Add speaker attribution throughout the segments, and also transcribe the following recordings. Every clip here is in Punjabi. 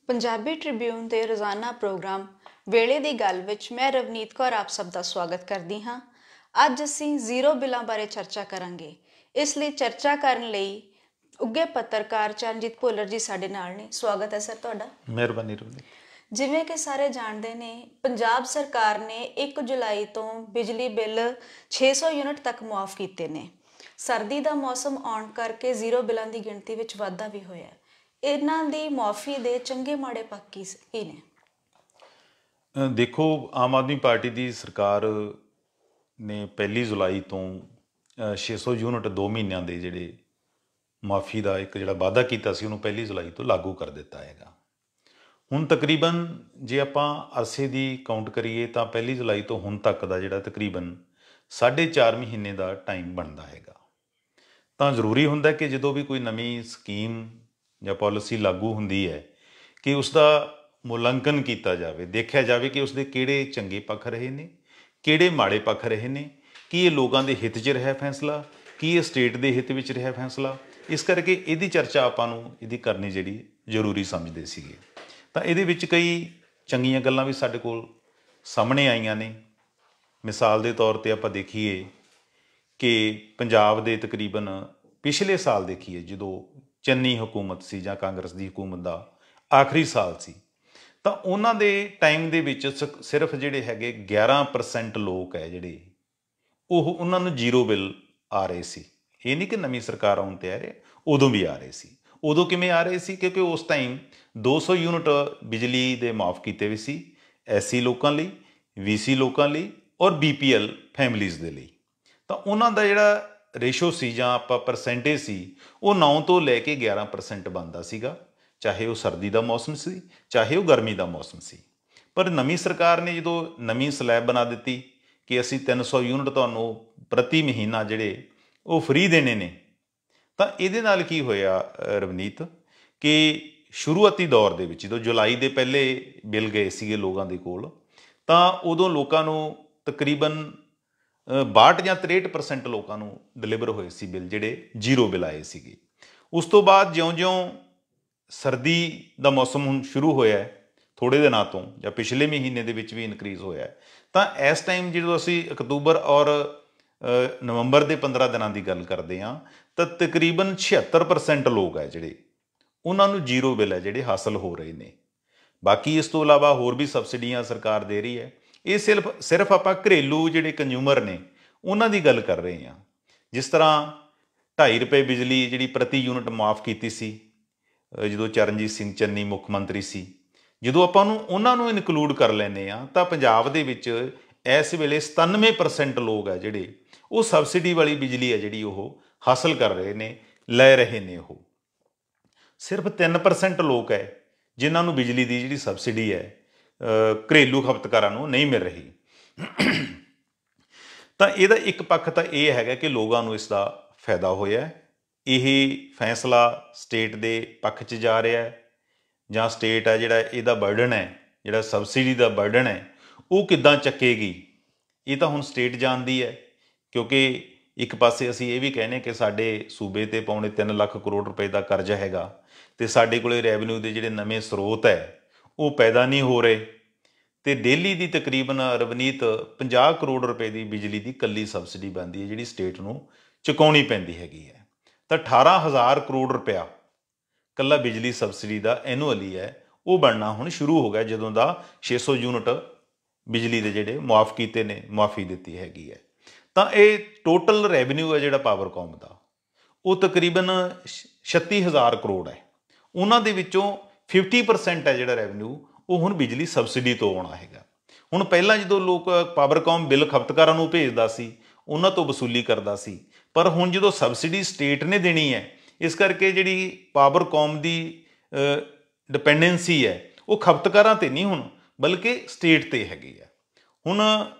Speaker 1: ਪੰਜਾਬੀ ਟ੍ਰਿਬਿਊਨ ਦੇ ਰੋਜ਼ਾਨਾ ਪ੍ਰੋਗਰਾਮ ਵੇਲੇ ਦੀ ਗੱਲ ਵਿੱਚ ਮੈਂ ਰਵਨੀਤ ਕੌਰ ਆਪ ਸਭ ਦਾ ਸਵਾਗਤ ਕਰਦੀ ਹਾਂ। ਅੱਜ ਅਸੀਂ ਜ਼ੀਰੋ ਬਿੱਲਾਂ ਬਾਰੇ ਚਰਚਾ ਕਰਾਂਗੇ। ਇਸ ਲਈ ਚਰਚਾ ਕਰਨ ਲਈ ਉੱਘੇ ਪੱਤਰਕਾਰ ਚਰਨਜੀਤ ਭੁੱਲਰ ਜੀ ਸਾਡੇ ਨਾਲ ਨੇ। ਸਵਾਗਤ ਹੈ ਸਰ ਤੁਹਾਡਾ।
Speaker 2: ਮਿਹਰਬਾਨੀ ਰਵਨੀਤ।
Speaker 1: ਜਿਵੇਂ ਕਿ ਸਾਰੇ ਜਾਣਦੇ ਨੇ, ਪੰਜਾਬ ਸਰਕਾਰ ਨੇ 1 ਜੁਲਾਈ ਤੋਂ ਬਿਜਲੀ ਬਿੱਲ 600 ਯੂਨਿਟ ਤੱਕ ਮੁਆਫ ਕੀਤੇ ਨੇ। ਸਰਦੀ ਦਾ ਮੌਸਮ ਆਉਣ ਕਰਕੇ ਜ਼ੀਰੋ ਬਿੱਲਾਂ ਦੀ ਗਿਣਤੀ ਵਿੱਚ ਵਾਧਾ ਵੀ ਹੋਇਆ। ਇਹਨਾਂ ਦੀ ਮੁਆਫੀ ਦੇ ਚੰਗੇ ਮਾੜੇ ਪੱਖ ਕੀ ਨੇ?
Speaker 2: ਦੇਖੋ, ਆਮ ਆਦਮੀ ਪਾਰਟੀ ਦੀ ਸਰਕਾਰ ਨੇ 1 ਜੁਲਾਈ ਤੋਂ 600 ਯੂਨਿਟ 2 ਮਹੀਨਿਆਂ ਦੇ ਜਿਹੜੇ ਮੁਆਫੀ ਦਾ ਇੱਕ ਜਿਹੜਾ ਵਾਅਦਾ ਕੀਤਾ ਸੀ ਉਹਨੂੰ 1 ਜੁਲਾਈ ਤੋਂ ਲਾਗੂ ਕਰ ਦਿੱਤਾ ਹੈਗਾ। ਹੁਣ ਤਕਰੀਬਨ ਜੇ ਆਪਾਂ ਅਰਸੇ ਦੀ ਕਾਊਂਟ ਕਰੀਏ ਤਾਂ 1 ਜੁਲਾਈ ਤੋਂ ਹੁਣ ਤੱਕ ਦਾ ਜਿਹੜਾ ਤਕਰੀਬਨ 4.5 ਮਹੀਨੇ ਦਾ ਟਾਈਮ ਬਣਦਾ ਹੈਗਾ। ਤਾਂ ਜ਼ਰੂਰੀ ਹੁੰਦਾ ਕਿ ਜਦੋਂ ਵੀ ਕੋਈ ਨਵੀਂ ਸਕੀਮ ਜਾਂ ਪਾਲਿਸੀ ਲਾਗੂ ਹੁੰਦੀ ਹੈ ਕਿ ਉਸ ਦਾ ਮੁਲਾਂਕਣ ਕੀਤਾ ਜਾਵੇ, ਦੇਖਿਆ ਜਾਵੇ ਕਿ ਉਸਦੇ ਕਿਹੜੇ ਚੰਗੇ ਪੱਖ ਰਹੇ ਨੇ, ਕਿਹੜੇ ਮਾੜੇ ਪੱਖ ਰਹੇ ਨੇ, ਕੀ ਇਹ ਲੋਕਾਂ ਦੇ ਹਿੱਤ 'ਚ ਰਿਹਾ ਫੈਸਲਾ, ਕੀ ਇਹ ਸਟੇਟ ਦੇ ਹਿੱਤ ਵਿੱਚ ਰਿਹਾ ਫੈਸਲਾ। ਇਸ ਕਰਕੇ ਇਹਦੀ ਚਰਚਾ ਆਪਾਂ ਨੂੰ ਇਹਦੀ ਕਰਨੀ ਜਿਹੜੀ ਜ਼ਰੂਰੀ ਸਮਝਦੇ ਸੀਗੇ। ਤਾਂ ਇਹਦੇ ਵਿੱਚ ਕਈ ਚੰਗੀਆਂ ਗੱਲਾਂ ਵੀ ਸਾਡੇ ਕੋਲ ਸਾਹਮਣੇ ਆਈਆਂ ਨੇ। ਮਿਸਾਲ ਦੇ ਤੌਰ 'ਤੇ ਆਪਾਂ ਦੇਖੀਏ ਕਿ ਪੰਜਾਬ ਦੇ ਤਕਰੀਬਨ ਪਿਛਲੇ ਸਾਲ ਦੇਖੀਏ ਜਦੋਂ ਚੰਨੀ ਹਕੂਮਤ ਸੀ ਜਾਂ ਕਾਂਗਰਸ ਦੀ ਹਕੂਮਤ ਦਾ ਆਖਰੀ ਸਾਲ ਸੀ, ਤਾਂ ਉਹਨਾਂ ਦੇ ਟਾਈਮ ਦੇ ਵਿੱਚ ਸਿਰਫ ਜਿਹੜੇ ਹੈਗੇ 11% ਲੋਕ ਹੈ ਜਿਹੜੇ ਉਹਨਾਂ ਨੂੰ ਜ਼ੀਰੋ ਬਿੱਲ ਆ ਰਹੇ ਸੀ। ਇਹ ਨਹੀਂ ਕਿ ਨਵੀਂ ਸਰਕਾਰ ਆਉਣ 'ਤੇ ਆ ਰਹੇ, ਉਦੋਂ ਵੀ ਆ ਰਹੇ ਸੀ। ਉਦੋਂ ਕਿਵੇਂ ਆ ਰਹੇ ਸੀ? ਕਿਉਂਕਿ ਉਸ ਟਾਈਮ 200 ਯੂਨਿਟ ਬਿਜਲੀ ਦੇ ਮਾਫ ਕੀਤੇ ਵੀ ਸੀ SC ਲੋਕਾਂ ਲਈ, VC ਲੋਕਾਂ ਲਈ ਔਰ BPL ਫੈਮਲੀਜ਼ ਦੇ ਲਈ। ਤਾਂ ਉਹਨਾਂ ਦਾ ਜਿਹੜਾ ਰੇਸ਼ੋ ਸੀ ਜਾਂ ਆਪਾਂ ਪਰਸੈਂਟੇਜ ਸੀ ਉਹ 9 ਤੋਂ ਲੈ ਕੇ 11% ਬਣਦਾ ਸੀਗਾ, ਚਾਹੇ ਉਹ ਸਰਦੀ ਦਾ ਮੌਸਮ ਸੀ ਚਾਹੇ ਉਹ ਗਰਮੀ ਦਾ ਮੌਸਮ ਸੀ। ਪਰ ਨਵੀਂ ਸਰਕਾਰ ਨੇ ਜਦੋਂ ਨਵੀਂ ਸਲੈਬ ਬਣਾ ਦਿੱਤੀ ਕਿ ਅਸੀਂ 300 ਯੂਨਿਟ ਤੁਹਾਨੂੰ ਪ੍ਰਤੀ ਮਹੀਨਾ ਜਿਹੜੇ ਉਹ ਫ੍ਰੀ ਦੇਣੇ ਨੇ, ਤਾਂ ਇਹਦੇ ਨਾਲ ਕੀ ਹੋਇਆ ਰਵਨੀਤ ਕਿ ਸ਼ੁਰੂਆਤੀ ਦੌਰ ਦੇ ਵਿੱਚ ਜਦੋਂ ਜੁਲਾਈ ਦੇ ਪਹਿਲੇ ਬਿੱਲ ਗਏ ਸੀਗੇ ਲੋਕਾਂ ਦੇ ਕੋਲ, ਤਾਂ ਉਦੋਂ ਲੋਕਾਂ ਨੂੰ ਤਕਰੀਬਨ 62 ਜਾਂ 63% ਲੋਕਾਂ ਨੂੰ ਡਿਲੀਵਰ ਹੋਏ ਸੀ ਬਿੱਲ, ਜਿਹੜੇ ਜ਼ੀਰੋ ਬਿੱਲ ਆਏ ਸੀਗੇ। ਉਸ ਤੋਂ ਬਾਅਦ ਜਿਉਂ-ਜਿਉਂ ਸਰਦੀ ਦਾ ਮੌਸਮ ਹੁਣ ਸ਼ੁਰੂ ਹੋਇਆ ਥੋੜ੍ਹੇ ਦਿਨਾਂ ਤੋਂ ਜਾਂ ਪਿਛਲੇ ਮਹੀਨੇ ਦੇ ਵਿੱਚ ਵੀ ਇਨਕਰੀਜ਼ ਹੋਇਆ, ਤਾਂ ਇਸ ਟਾਈਮ ਜਦੋਂ ਅਸੀਂ ਅਕਤੂਬਰ ਔਰ ਨਵੰਬਰ ਦੇ 15 ਦਿਨਾਂ ਦੀ ਗੱਲ ਕਰਦੇ ਹਾਂ ਤਾਂ ਤਕਰੀਬਨ 76% ਲੋਕ ਹੈ ਜਿਹੜੇ ਉਹਨਾਂ ਨੂੰ ਜ਼ੀਰੋ ਬਿੱਲ ਹੈ ਜਿਹੜੇ ਹਾਸਲ ਹੋ ਰਹੇ ਨੇ। ਬਾਕੀ ਇਸ ਤੋਂ ਇਲਾਵਾ ਹੋਰ ਵੀ ਸਬਸਿਡੀਆਂ ਸਰਕਾਰ ਦੇ ਰਹੀ ਹੈ। ਇਹ ਸਿਰਫ ਆਪਾਂ ਘਰੇਲੂ ਜਿਹੜੇ ਕੰਜ਼ਿਊਮਰ ਨੇ ਉਹਨਾਂ ਦੀ ਗੱਲ ਕਰ ਰਹੇ ਹਾਂ। ਜਿਸ ਤਰ੍ਹਾਂ 2.5 ਰੁਪਏ ਬਿਜਲੀ ਜਿਹੜੀ ਪ੍ਰਤੀ ਯੂਨਿਟ ਮਾਫ ਕੀਤੀ ਸੀ ਜਦੋਂ ਚਰਨਜੀਤ ਸਿੰਘ ਚੰਨੀ ਮੁੱਖ ਮੰਤਰੀ ਸੀ, ਜਦੋਂ ਆਪਾਂ ਉਹਨਾਂ ਨੂੰ ਇਨਕਲੂਡ ਕਰ ਲੈਂਦੇ ਹਾਂ ਤਾਂ ਪੰਜਾਬ ਦੇ ਵਿੱਚ ਇਸ ਵੇਲੇ 97% ਲੋਕ ਹੈ ਜਿਹੜੇ ਉਹ ਸਬਸਿਡੀ ਵਾਲੀ ਬਿਜਲੀ ਹੈ ਜਿਹੜੀ ਉਹ ਹਾਸਲ ਕਰ ਰਹੇ ਨੇ, ਲੈ ਰਹੇ ਨੇ। ਉਹ ਸਿਰਫ 3% ਲੋਕ ਹੈ ਜਿਨ੍ਹਾਂ ਨੂੰ ਬਿਜਲੀ ਦੀ ਜਿਹੜੀ ਸਬਸਿਡੀ ਹੈ ਘਰੇਲੂ ਖਪਤਕਾਰਾਂ ਨੂੰ ਨਹੀਂ ਮਿਲ ਰਹੀ। ਤਾਂ ਇਹਦਾ ਇੱਕ ਪੱਖ ਤਾਂ ਇਹ ਹੈਗਾ ਕਿ ਲੋਕਾਂ ਨੂੰ ਇਸ ਦਾ ਫਾਇਦਾ ਹੋਇਆ। ਇਹ ਫੈਸਲਾ ਸਟੇਟ ਦੇ ਪੱਖ 'ਚ ਜਾ ਰਿਹਾ ਜਾਂ ਸਟੇਟ ਹੈ ਜਿਹੜਾ ਇਹਦਾ ਬਰਡਨ ਹੈ, ਜਿਹੜਾ ਸਬਸਿਡੀ ਦਾ ਬਰਡਨ ਹੈ, ਉਹ ਕਿੱਦਾਂ ਚੱਕੇਗੀ, ਇਹ ਤਾਂ ਹੁਣ ਸਟੇਟ ਜਾਣਦੀ ਹੈ। ਕਿਉਂਕਿ ਇੱਕ ਪਾਸੇ ਅਸੀਂ ਇਹ ਵੀ ਕਹਿੰਦੇ ਕਿ ਸਾਡੇ ਸੂਬੇ 'ਤੇ ਪੌਣੇ 3 ਲੱਖ ਕਰੋੜ ਰੁਪਏ ਦਾ ਕਰਜ਼ਾ ਹੈਗਾ ਅਤੇ ਸਾਡੇ ਕੋਲ ਰੈਵਨਿਊ ਦੇ ਜਿਹੜੇ ਨਵੇਂ ਸਰੋਤ ਹੈ ਉਹ ਪੈਦਾ ਨਹੀਂ ਹੋ ਰਹੇ, ਅਤੇ ਡੇਲੀ ਦੀ ਤਕਰੀਬਨ ਰਵਨੀਤ 50 ਕਰੋੜ ਰੁਪਏ ਦੀ ਬਿਜਲੀ ਦੀ ਇਕੱਲੀ ਸਬਸਿਡੀ ਬਣਦੀ ਹੈ ਜਿਹੜੀ ਸਟੇਟ ਨੂੰ ਚੁਕਾਉਣੀ ਪੈਂਦੀ ਹੈਗੀ ਹੈ। ਤਾਂ 18,000 ਕਰੋੜ ਰੁਪਇਆ ਇਕੱਲਾ ਬਿਜਲੀ ਸਬਸਿਡੀ ਦਾ ਐਨੂਅਲੀ ਹੈ ਉਹ ਬਣਨਾ ਹੁਣ ਸ਼ੁਰੂ ਹੋ ਗਿਆ ਜਦੋਂ ਦਾ 600 ਯੂਨਿਟ ਬਿਜਲੀ ਦੇ ਜਿਹੜੇ ਮੁਆਫ ਕੀਤੇ ਨੇ, ਮੁਆਫੀ ਦਿੱਤੀ ਹੈਗੀ ਹੈ। ਤਾਂ ਇਹ ਟੋਟਲ ਰੈਵਨਿਊ ਹੈ ਜਿਹੜਾ ਪਾਵਰਕੌਮ ਦਾ ਉਹ ਤਕਰੀਬਨ 36,000 ਕਰੋੜ ਹੈ। ਉਹਨਾਂ ਦੇ ਵਿੱਚੋਂ 50% ਹੈ ਜਿਹੜਾ ਰੈਵਨਿਊ ਉਹ ਹੁਣ ਬਿਜਲੀ ਸਬਸਿਡੀ ਤੋਂ ਆਉਣਾ ਹੈਗਾ। ਹੁਣ ਪਹਿਲਾਂ ਜਦੋਂ ਲੋਕ ਪਾਵਰਕੌਮ ਬਿੱਲ ਖਪਤਕਾਰਾਂ ਨੂੰ ਭੇਜਦਾ ਸੀ ਉਹਨਾਂ ਤੋਂ ਵਸੂਲੀ ਕਰਦਾ ਸੀ, ਪਰ ਹੁਣ ਜਦੋਂ ਸਬਸਿਡੀ ਸਟੇਟ ਨੇ ਦੇਣੀ ਹੈ ਇਸ ਕਰਕੇ ਜਿਹੜੀ ਪਾਵਰਕੌਮ ਦੀ ਡਿਪੈਂਡੈਂਸੀ ਹੈ ਉਹ ਖਪਤਕਾਰਾਂ 'ਤੇ ਨਹੀਂ ਹੁਣ ਬਲਕਿ ਸਟੇਟ 'ਤੇ ਹੈਗੀ ਹੈ। ਹੁਣ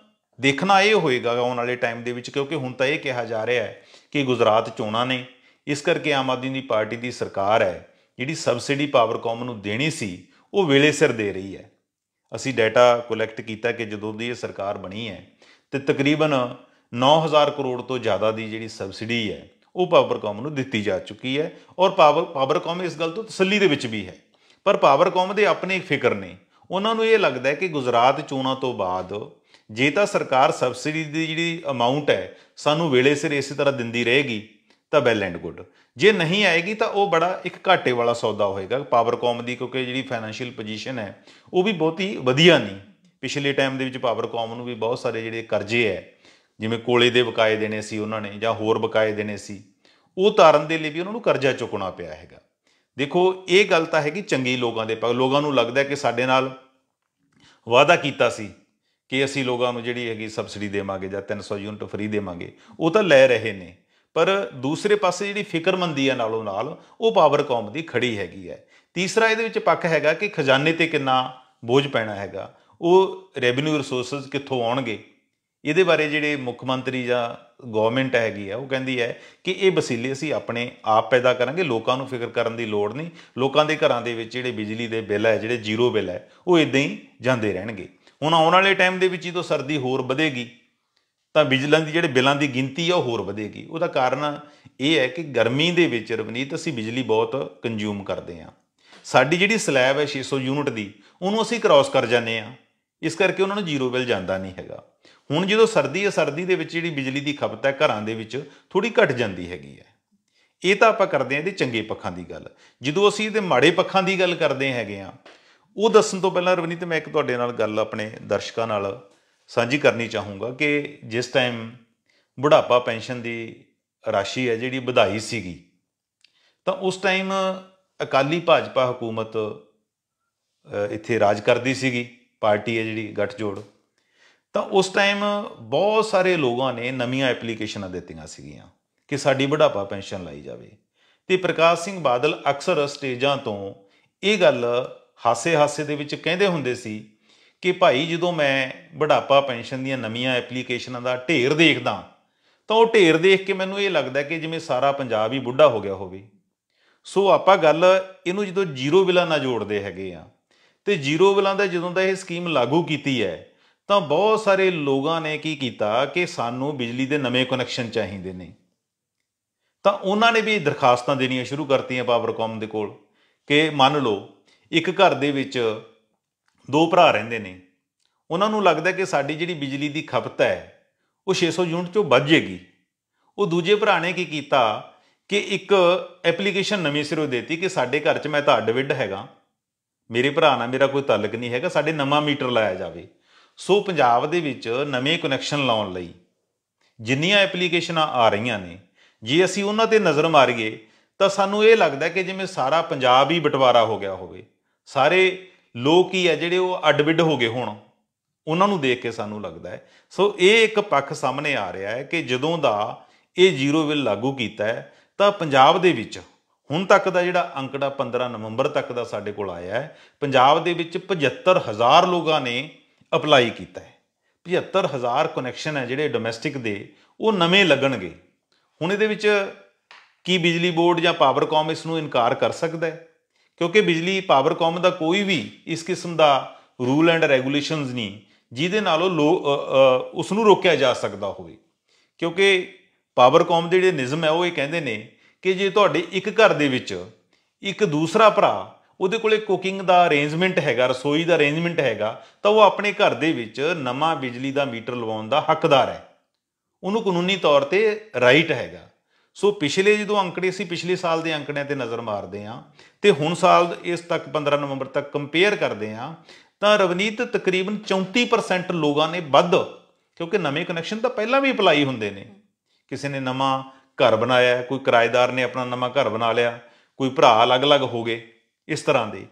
Speaker 2: ਦੇਖਣਾ ਇਹ ਹੋਏਗਾ ਆਉਣ ਵਾਲੇ ਟਾਈਮ ਦੇ ਵਿੱਚ, ਕਿਉਂਕਿ ਹੁਣ ਤਾਂ ਇਹ ਕਿਹਾ ਜਾ ਰਿਹਾ ਹੈ ਕਿ ਗੁਜਰਾਤ ਚੋਣਾਂ ਨੇ, ਇਸ ਕਰਕੇ ਆਮ ਆਦਮੀ ਪਾਰਟੀ ਦੀ ਸਰਕਾਰ ਹੈ ਜਿਹੜੀ ਸਬਸਿਡੀ ਪਾਵਰਕੌਮ ਨੂੰ ਦੇਣੀ ਸੀ ਉਹ ਵੇਲੇ ਸਿਰ ਦੇ ਰਹੀ ਹੈ। ਅਸੀਂ ਡਾਟਾ ਕਲੈਕਟ ਕੀਤਾ ਕਿ ਜਦੋਂ ਦੀ ਇਹ ਸਰਕਾਰ ਬਣੀ ਹੈ ਅਤੇ ਤਕਰੀਬਨ 9,000 ਕਰੋੜ ਤੋਂ ਜ਼ਿਆਦਾ ਦੀ ਜਿਹੜੀ ਸਬਸਿਡੀ ਹੈ ਉਹ ਪਾਵਰਕੌਮ ਨੂੰ ਦਿੱਤੀ ਜਾ ਚੁੱਕੀ ਹੈ। ਔਰ ਪਾਵਰਕੌਮ ਇਸ ਗੱਲ ਤੋਂ ਤਸੱਲੀ ਦੇ ਵਿੱਚ ਵੀ ਹੈ। ਪਰ ਪਾਵਰਕੌਮ ਦੇ ਆਪਣੇ ਫਿਕਰ ਨੇ। ਉਹਨਾਂ ਨੂੰ ਇਹ ਲੱਗਦਾ ਹੈ ਕਿ ਗੁਜਰਾਤ ਚੋਣਾਂ ਤੋਂ ਬਾਅਦ ਜੇ ਤਾਂ ਸਰਕਾਰ ਸਬਸਿਡੀ ਦੀ ਜਿਹੜੀ ਅਮਾਊਂਟ ਹੈ ਸਾਨੂੰ ਵੇਲੇ ਸਿਰ ਇਸੇ ਤਰ੍ਹਾਂ ਦਿੰਦੀ ਰਹੇਗੀ ਤਾਂ ਵੈਲ ਐਂਡ ਗੁੱਡ, ਜੇ ਨਹੀਂ ਆਏਗੀ ਤਾਂ ਉਹ ਬੜਾ ਇੱਕ ਘਾਟੇ ਵਾਲਾ ਸੌਦਾ ਹੋਏਗਾ ਪਾਵਰਕੌਮ ਦੀ, ਕਿਉਂਕਿ ਜਿਹੜੀ ਫਾਈਨੈਂਸ਼ੀਅਲ ਪੋਜੀਸ਼ਨ ਹੈ ਉਹ ਵੀ ਬਹੁਤੀ ਵਧੀਆ ਨਹੀਂ। ਪਿਛਲੇ ਟਾਈਮ ਦੇ ਵਿੱਚ ਪਾਵਰਕੌਮ ਨੂੰ ਵੀ ਬਹੁਤ ਸਾਰੇ ਜਿਹੜੇ ਕਰਜ਼ੇ ਹੈ, ਜਿਵੇਂ ਕੋਲੇ ਦੇ ਬਕਾਏ ਦੇਣੇ ਸੀ ਉਹਨਾਂ ਨੇ ਜਾਂ ਹੋਰ ਬਕਾਏ ਦੇਣੇ ਸੀ, ਉਹ ਉਤਾਰਨ ਦੇ ਲਈ ਵੀ ਉਹਨਾਂ ਨੂੰ ਕਰਜ਼ਾ ਚੁੱਕਣਾ ਪਿਆ ਹੈਗਾ। ਦੇਖੋ ਇਹ ਗੱਲ ਤਾਂ ਹੈਗੀ ਚੰਗੀ ਲੋਕਾਂ ਦੇ ਪੱਖ, ਲੋਕਾਂ ਨੂੰ ਲੱਗਦਾ ਕਿ ਸਾਡੇ ਨਾਲ ਵਾਅਦਾ ਕੀਤਾ ਸੀ ਕਿ ਅਸੀਂ ਲੋਕਾਂ ਨੂੰ ਜਿਹੜੀ ਹੈਗੀ ਸਬਸਿਡੀ ਦੇਵਾਂਗੇ ਜਾਂ 300 ਯੂਨਿਟ ਫਰੀ ਦੇਵਾਂਗੇ, ਉਹ ਤਾਂ ਲੈ ਰਹੇ ਨੇ। ਪਰ ਦੂਸਰੇ ਪਾਸੇ ਜਿਹੜੀ ਫਿਕਰਮੰਦੀ ਹੈ ਨਾਲੋਂ ਨਾਲ ਉਹ ਪਾਵਰਕੌਮ ਦੀ ਖੜੀ ਹੈਗੀ ਹੈ। ਤੀਸਰਾ ਇਹਦੇ ਵਿੱਚ ਪੱਖ ਹੈਗਾ ਕਿ ਖਜ਼ਾਨੇ 'ਤੇ ਕਿੰਨਾ ਬੋਝ ਪੈਣਾ ਹੈਗਾ, ਉਹ ਰੈਵਨਿਊ ਰਿਸੋਰਸਿਸ ਕਿੱਥੋਂ ਆਉਣਗੇ। ਇਹਦੇ ਬਾਰੇ ਜਿਹੜੇ ਮੁੱਖ ਮੰਤਰੀ ਜਾਂ ਗੌਰਮੈਂਟ ਹੈਗੀ ਆ ਉਹ ਕਹਿੰਦੀ ਹੈ ਕਿ ਇਹ ਵਸੀਲੇ ਅਸੀਂ ਆਪਣੇ ਆਪ ਪੈਦਾ ਕਰਾਂਗੇ, ਲੋਕਾਂ ਨੂੰ ਫਿਕਰ ਕਰਨ ਦੀ ਲੋੜ ਨਹੀਂ। ਲੋਕਾਂ ਦੇ ਘਰਾਂ ਦੇ ਵਿੱਚ ਜਿਹੜੇ ਬਿਜਲੀ ਦੇ ਬਿੱਲ ਹੈ, ਜਿਹੜੇ ਜ਼ੀਰੋ ਬਿੱਲ ਹੈ, ਉਹ ਇੱਦਾਂ ਹੀ ਜਾਂਦੇ ਰਹਿਣਗੇ। ਹੁਣ ਆਉਣ ਵਾਲੇ ਟਾਈਮ ਦੇ ਵਿੱਚ ਜਦੋਂ ਸਰਦੀ ਹੋਰ ਵਧੇਗੀ ਤਾਂ ਬਿਜਲਾਂ ਦੀ ਜਿਹੜੇ ਬਿੱਲਾਂ ਦੀ ਗਿਣਤੀ ਆ ਉਹ ਹੋਰ ਵਧੇਗੀ। ਉਹਦਾ ਕਾਰਨ ਇਹ ਹੈ ਕਿ ਗਰਮੀ ਦੇ ਵਿੱਚ ਰਵਨੀਤ ਅਸੀਂ ਬਿਜਲੀ ਬਹੁਤ ਕੰਜ਼ਿਊਮ ਕਰਦੇ ਹਾਂ। ਸਾਡੀ ਜਿਹੜੀ ਸਲੈਬ ਹੈ 600 ਯੂਨਿਟ ਦੀ, ਉਹਨੂੰ ਅਸੀਂ ਕ੍ਰਾਸ ਕਰ ਜਾਂਦੇ ਹਾਂ, ਇਸ ਕਰਕੇ ਉਹਨਾਂ ਨੂੰ ਜ਼ੀਰੋ ਬਿੱਲ ਜਾਂਦਾ ਨਹੀਂ ਹੈਗਾ। ਹੁਣ ਜਦੋਂ ਸਰਦੀ ਹੈ, ਸਰਦੀ ਦੇ ਵਿੱਚ ਜਿਹੜੀ ਬਿਜਲੀ ਦੀ ਖਪਤ ਹੈ ਘਰਾਂ ਦੇ ਵਿੱਚ ਥੋੜ੍ਹੀ ਘਟ ਜਾਂਦੀ ਹੈਗੀ ਹੈ। ਇਹ ਤਾਂ ਆਪਾਂ ਕਰਦੇ ਹਾਂ ਇਹਦੇ ਚੰਗੇ ਪੱਖਾਂ ਦੀ ਗੱਲ। ਜਦੋਂ ਅਸੀਂ ਇਹਦੇ ਮਾੜੇ ਪੱਖਾਂ ਦੀ ਗੱਲ ਕਰਦੇ ਹੈਗੇ ਹਾਂ, ਉਹ ਦੱਸਣ ਤੋਂ ਪਹਿਲਾਂ ਰਵਨੀਤ ਮੈਂ ਇੱਕ ਤੁਹਾਡੇ ਨਾਲ ਗੱਲ ਆਪਣੇ ਦਰਸ਼ਕਾਂ ਨਾਲ ਸਾਂਝੀ ਕਰਨੀ ਚਾਹੂੰਗਾ ਕਿ ਜਿਸ ਟਾਈਮ ਬੁਢਾਪਾ ਪੈਨਸ਼ਨ ਦੀ ਰਾਸ਼ੀ ਹੈ ਜਿਹੜੀ ਵਧਾਈ ਸੀਗੀ, ਤਾਂ ਉਸ ਟਾਈਮ ਅਕਾਲੀ ਭਾਜਪਾ ਹਕੂਮਤ ਇੱਥੇ ਰਾਜ ਕਰਦੀ ਸੀਗੀ, ਪਾਰਟੀ ਹੈ ਜਿਹੜੀ ਗੱਠਜੋੜ। ਤਾਂ ਉਸ ਟਾਈਮ ਬਹੁਤ ਸਾਰੇ ਲੋਕਾਂ ਨੇ ਨਵੀਆਂ ਐਪਲੀਕੇਸ਼ਨਾਂ ਦਿੱਤੀਆਂ ਸੀਗੀਆਂ ਕਿ ਸਾਡੀ ਬੁਢਾਪਾ ਪੈਨਸ਼ਨ ਲਾਈ ਜਾਵੇ। ਅਤੇ ਪ੍ਰਕਾਸ਼ ਸਿੰਘ ਬਾਦਲ ਅਕਸਰ ਸਟੇਜਾਂ ਤੋਂ ਇਹ ਗੱਲ ਹਾਸੇ ਦੇ ਵਿੱਚ ਕਹਿੰਦੇ ਹੁੰਦੇ ਸੀ ਕਿ ਭਾਈ ਜਦੋਂ ਮੈਂ ਬੁਢਾਪਾ ਪੈਨਸ਼ਨ ਦੀਆਂ ਨਵੀਆਂ ਐਪਲੀਕੇਸ਼ਨਾਂ ਦਾ ਢੇਰ ਦੇਖਦਾ ਤਾਂ ਉਹ ਢੇਰ ਦੇਖ ਕੇ ਮੈਨੂੰ ਇਹ ਲੱਗਦਾ ਕਿ ਜਿਵੇਂ ਸਾਰਾ ਪੰਜਾਬ ਹੀ ਬੁੱਢਾ ਹੋ ਗਿਆ ਹੋਵੇ। ਸੋ ਆਪਾਂ ਗੱਲ ਇਹਨੂੰ ਜਦੋਂ ਜ਼ੀਰੋ ਬਿੱਲਾਂ ਨਾਲ ਜੋੜਦੇ ਹੈਗੇ ਆ, ਅਤੇ ਜ਼ੀਰੋ ਬਿੱਲਾਂ ਦਾ ਜਦੋਂ ਦਾ ਇਹ ਸਕੀਮ ਲਾਗੂ ਕੀਤੀ ਹੈ ਤਾਂ ਬਹੁਤ ਸਾਰੇ ਲੋਕਾਂ ਨੇ ਕੀ ਕੀਤਾ ਕਿ ਸਾਨੂੰ ਬਿਜਲੀ ਦੇ ਨਵੇਂ ਕਨੈਕਸ਼ਨ ਚਾਹੀਦੇ ਨੇ। ਤਾਂ ਉਹਨਾਂ ਨੇ ਵੀ ਦਰਖਾਸਤਾਂ ਦੇਣੀਆਂ ਸ਼ੁਰੂ ਕਰਤੀਆਂ ਪਾਵਰਕੌਮ ਦੇ ਕੋਲ ਕਿ ਮੰਨ ਲਓ ਇੱਕ ਘਰ ਦੇ ਵਿੱਚ ਦੋ ਭਰਾ ਰਹਿੰਦੇ ਨੇ, ਉਹਨਾਂ ਨੂੰ ਲੱਗਦਾ ਕਿ ਸਾਡੀ ਜਿਹੜੀ ਬਿਜਲੀ ਦੀ ਖਪਤ ਹੈ ਉਹ 600 ਯੂਨਿਟ 'ਚੋਂ ਵੱਧ ਜਾਏਗੀ। ਉਹ ਦੂਜੇ ਭਰਾ ਨੇ ਕੀ ਕੀਤਾ ਕਿ ਇੱਕ ਐਪਲੀਕੇਸ਼ਨ ਨਵੀਂ ਸਿਰੋਂ ਦੇਤੀ ਕਿ ਸਾਡੇ ਘਰ 'ਚ ਮੈਂ ਤਾਂ ਅੱਡ ਵਿੱਡ ਹੈਗਾ, ਮੇਰੇ ਭਰਾ ਨਾਲ ਮੇਰਾ ਕੋਈ ਤਾਲੁਕ ਨਹੀਂ ਹੈਗਾ, ਸਾਡੇ ਨਵਾਂ ਮੀਟਰ ਲਾਇਆ ਜਾਵੇ। ਸੋ ਪੰਜਾਬ ਦੇ ਵਿੱਚ ਨਵੇਂ ਕਨੈਕਸ਼ਨ ਲਾਉਣ ਲਈ ਜਿੰਨੀਆਂ ਐਪਲੀਕੇਸ਼ਨਾਂ ਆ ਰਹੀਆਂ ਨੇ, ਜੇ ਅਸੀਂ ਉਹਨਾਂ 'ਤੇ ਨਜ਼ਰ ਮਾਰੀਏ ਤਾਂ ਸਾਨੂੰ ਇਹ ਲੱਗਦਾ ਕਿ ਜਿਵੇਂ ਸਾਰਾ ਪੰਜਾਬ ਹੀ ਬਟਵਾਰਾ ਹੋ ਗਿਆ ਹੋਵੇ। ਸਾਰੇ ਲੋਕ ਹੀ ਹੈ ਜਿਹੜੇ ਉਹ ਅੱਡ ਵਿੱਡ ਹੋ ਗਏ ਹੋਣ, ਉਹਨਾਂ ਨੂੰ ਦੇਖ ਕੇ ਸਾਨੂੰ ਲੱਗਦਾ ਹੈ। ਸੋ ਇਹ ਇੱਕ ਪੱਖ ਸਾਹਮਣੇ ਆ ਰਿਹਾ ਹੈ ਕਿ ਜਦੋਂ ਦਾ ਇਹ ਜ਼ੀਰੋ ਬਿੱਲ ਲਾਗੂ ਕੀਤਾ ਹੈ ਤਾਂ ਪੰਜਾਬ ਦੇ ਵਿੱਚ ਹੁਣ ਤੱਕ ਦਾ ਜਿਹੜਾ ਅੰਕੜਾ 15 ਨਵੰਬਰ ਤੱਕ ਦਾ ਸਾਡੇ ਕੋਲ ਆਇਆ ਹੈ, ਪੰਜਾਬ ਦੇ ਵਿੱਚ 75,000 ਲੋਕਾਂ ਨੇ ਅਪਲਾਈ ਕੀਤਾ ਹੈ। 75,000 ਕਨੈਕਸ਼ਨ ਹੈ ਜਿਹੜੇ ਡੋਮੈਸਟਿਕ ਦੇ ਉਹ ਨਵੇਂ ਲੱਗਣਗੇ। ਹੁਣ ਇਹਦੇ ਵਿੱਚ ਕੀ ਬਿਜਲੀ ਬੋਰਡ ਜਾਂ ਪਾਵਰਕੌਮ ਇਸ ਨੂੰ ਇਨਕਾਰ ਕਰ ਸਕਦਾ ਹੈ? ਕਿਉਂਕਿ ਬਿਜਲੀ ਪਾਵਰਕੌਮ ਦਾ ਕੋਈ ਵੀ ਇਸ ਕਿਸਮ ਦਾ ਰੂਲ ਐਂਡ ਰੈਗੂਲੇਸ਼ਨਸ ਨਹੀਂ ਜਿਹਦੇ ਨਾਲ ਉਹ ਉਸ ਨੂੰ ਰੋਕਿਆ ਜਾ ਸਕਦਾ ਹੋਵੇ। ਕਿਉਂਕਿ ਪਾਵਰਕੌਮ ਦੇ ਜਿਹੜੇ ਨਿਯਮ ਹੈ ਉਹ ਇਹ ਕਹਿੰਦੇ ਨੇ ਕਿ ਜੇ ਤੁਹਾਡੇ ਇੱਕ ਘਰ ਦੇ ਵਿੱਚ ਇੱਕ ਦੂਸਰਾ ਭਰਾ ਉਹਦੇ ਕੋਲੇ ਕੁਕਿੰਗ ਦਾ ਅਰੇਂਜਮੈਂਟ ਹੈਗਾ, ਰਸੋਈ ਦਾ ਅਰੇਂਜਮੈਂਟ ਹੈਗਾ, ਤਾਂ ਉਹ ਆਪਣੇ ਘਰ ਦੇ ਵਿੱਚ ਨਵਾਂ ਬਿਜਲੀ ਦਾ ਮੀਟਰ ਲਵਾਉਣ ਦਾ ਹੱਕਦਾਰ ਹੈ, ਉਹਨੂੰ ਕਾਨੂੰਨੀ ਤੌਰ 'ਤੇ ਰਾਈਟ ਹੈਗਾ। ਸੋ ਪਿਛਲੇ ਜਦੋਂ ਅੰਕੜੇ ਸੀ, ਪਿਛਲੇ ਸਾਲ ਦੇ ਅੰਕੜਿਆਂ 'ਤੇ ਨਜ਼ਰ ਮਾਰਦੇ ਹਾਂ ਅਤੇ ਹੁਣ ਸਾਲ ਇਸ ਤੱਕ 15 ਨਵੰਬਰ ਤੱਕ ਕੰਪੇਅਰ ਕਰਦੇ ਹਾਂ ਤਾਂ ਰਵਨੀਤ ਤਕਰੀਬਨ 34% ਲੋਕਾਂ ਨੇ ਵੱਧ, ਕਿਉਂਕਿ ਨਵੇਂ ਕਨੈਕਸ਼ਨ ਤਾਂ ਪਹਿਲਾਂ ਵੀ ਅਪਲਾਈ ਹੁੰਦੇ ਨੇ, ਕਿਸੇ ਨੇ ਨਵਾਂ ਘਰ ਬਣਾਇਆ, ਕੋਈ ਕਿਰਾਏਦਾਰ ਨੇ ਆਪਣਾ ਨਵਾਂ ਘਰ ਬਣਾ ਲਿਆ, ਕੋਈ ਭਰਾ ਅਲੱਗ-ਅਲੱਗ ਹੋ ਗਏ, ਇਸ ਤਰ੍ਹਾਂ ਦੇ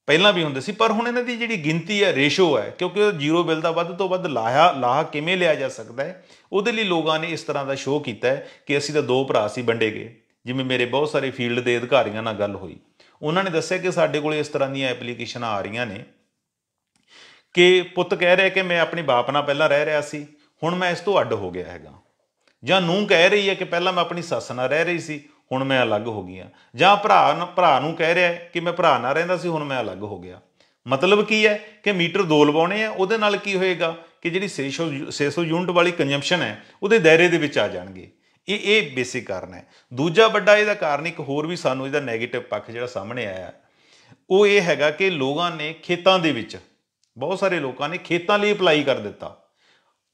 Speaker 2: ਪਹਿਲਾਂ ਵੀ ਹੁੰਦੇ ਸੀ। ਪਰ ਹੁਣ ਇਹਨਾਂ ਦੀ ਜਿਹੜੀ ਗਿਣਤੀ ਹੈ, ਰੇਸ਼ੋ ਹੈ, ਕਿਉਂਕਿ ਉਹ ਜ਼ੀਰੋ ਬਿੱਲ ਦਾ ਵੱਧ ਤੋਂ ਵੱਧ ਲਾਹਾ ਕਿਵੇਂ ਲਿਆ ਜਾ ਸਕਦਾ ਹੈ, ਉਹਦੇ ਲਈ ਲੋਕਾਂ ਨੇ ਇਸ ਤਰ੍ਹਾਂ ਦਾ ਸ਼ੋਅ ਕੀਤਾ ਹੈ ਕਿ ਅਸੀਂ ਤਾਂ ਦੋ ਭਰਾ ਸੀ, ਵੰਡੇ ਗਏ। ਜਿਵੇਂ ਮੇਰੇ ਬਹੁਤ ਸਾਰੇ ਫੀਲਡ ਦੇ ਅਧਿਕਾਰੀਆਂ ਨਾਲ ਗੱਲ ਹੋਈ, ਉਹਨਾਂ ਨੇ ਦੱਸਿਆ ਕਿ ਸਾਡੇ ਕੋਲ ਇਸ ਤਰ੍ਹਾਂ ਦੀਆਂ ਐਪਲੀਕੇਸ਼ਨਾਂ ਆ ਰਹੀਆਂ ਨੇ ਕਿ ਪੁੱਤ ਕਹਿ ਰਿਹਾ ਕਿ ਮੈਂ ਆਪਣੇ ਬਾਪ ਨਾਲ ਪਹਿਲਾਂ ਰਹਿ ਰਿਹਾ ਸੀ, ਹੁਣ ਮੈਂ ਇਸ ਤੋਂ ਅੱਡ ਹੋ ਗਿਆ ਹੈਗਾ, ਜਾਂ ਨੂੰਹ ਕਹਿ ਰਹੀ ਹੈ ਕਿ ਪਹਿਲਾਂ ਮੈਂ ਆਪਣੀ ਸੱਸ ਨਾਲ ਰਹਿ ਰਹੀ ਸੀ, ਹੁਣ ਮੈਂ ਅਲੱਗ ਹੋ ਗਈ ਹਾਂ, ਜਾਂ ਭਰਾ ਨੂੰ ਕਹਿ ਰਿਹਾ ਕਿ ਮੈਂ ਭਰਾ ਨਾਲ ਰਹਿੰਦਾ ਸੀ, ਹੁਣ ਮੈਂ ਅਲੱਗ ਹੋ ਗਿਆ। ਮਤਲਬ ਕੀ ਹੈ ਕਿ ਮੀਟਰ ਦੋ ਲਵਾਉਣੇ ਆ, ਉਹਦੇ ਨਾਲ ਕੀ ਹੋਏਗਾ ਕਿ ਜਿਹੜੀ 600 ਯੂਨਿਟ ਵਾਲੀ ਕੰਜ਼ੰਪਸ਼ਨ ਹੈ ਉਹਦੇ ਦਾਇਰੇ ਦੇ ਵਿੱਚ ਆ ਜਾਣਗੇ। ਇਹ ਬੇਸਿਕ ਕਾਰਨ ਹੈ। ਦੂਜਾ ਵੱਡਾ ਇਹਦਾ ਕਾਰਨ ਇੱਕ ਹੋਰ ਵੀ ਸਾਨੂੰ ਇਹਦਾ ਨੈਗੇਟਿਵ ਪੱਖ ਜਿਹੜਾ ਸਾਹਮਣੇ ਆਇਆ ਉਹ ਇਹ ਹੈਗਾ ਕਿ ਲੋਕਾਂ ਨੇ ਖੇਤਾਂ ਦੇ ਵਿੱਚ, ਬਹੁਤ ਸਾਰੇ ਲੋਕਾਂ ਨੇ ਖੇਤਾਂ ਲਈ ਅਪਲਾਈ ਕਰ ਦਿੱਤਾ।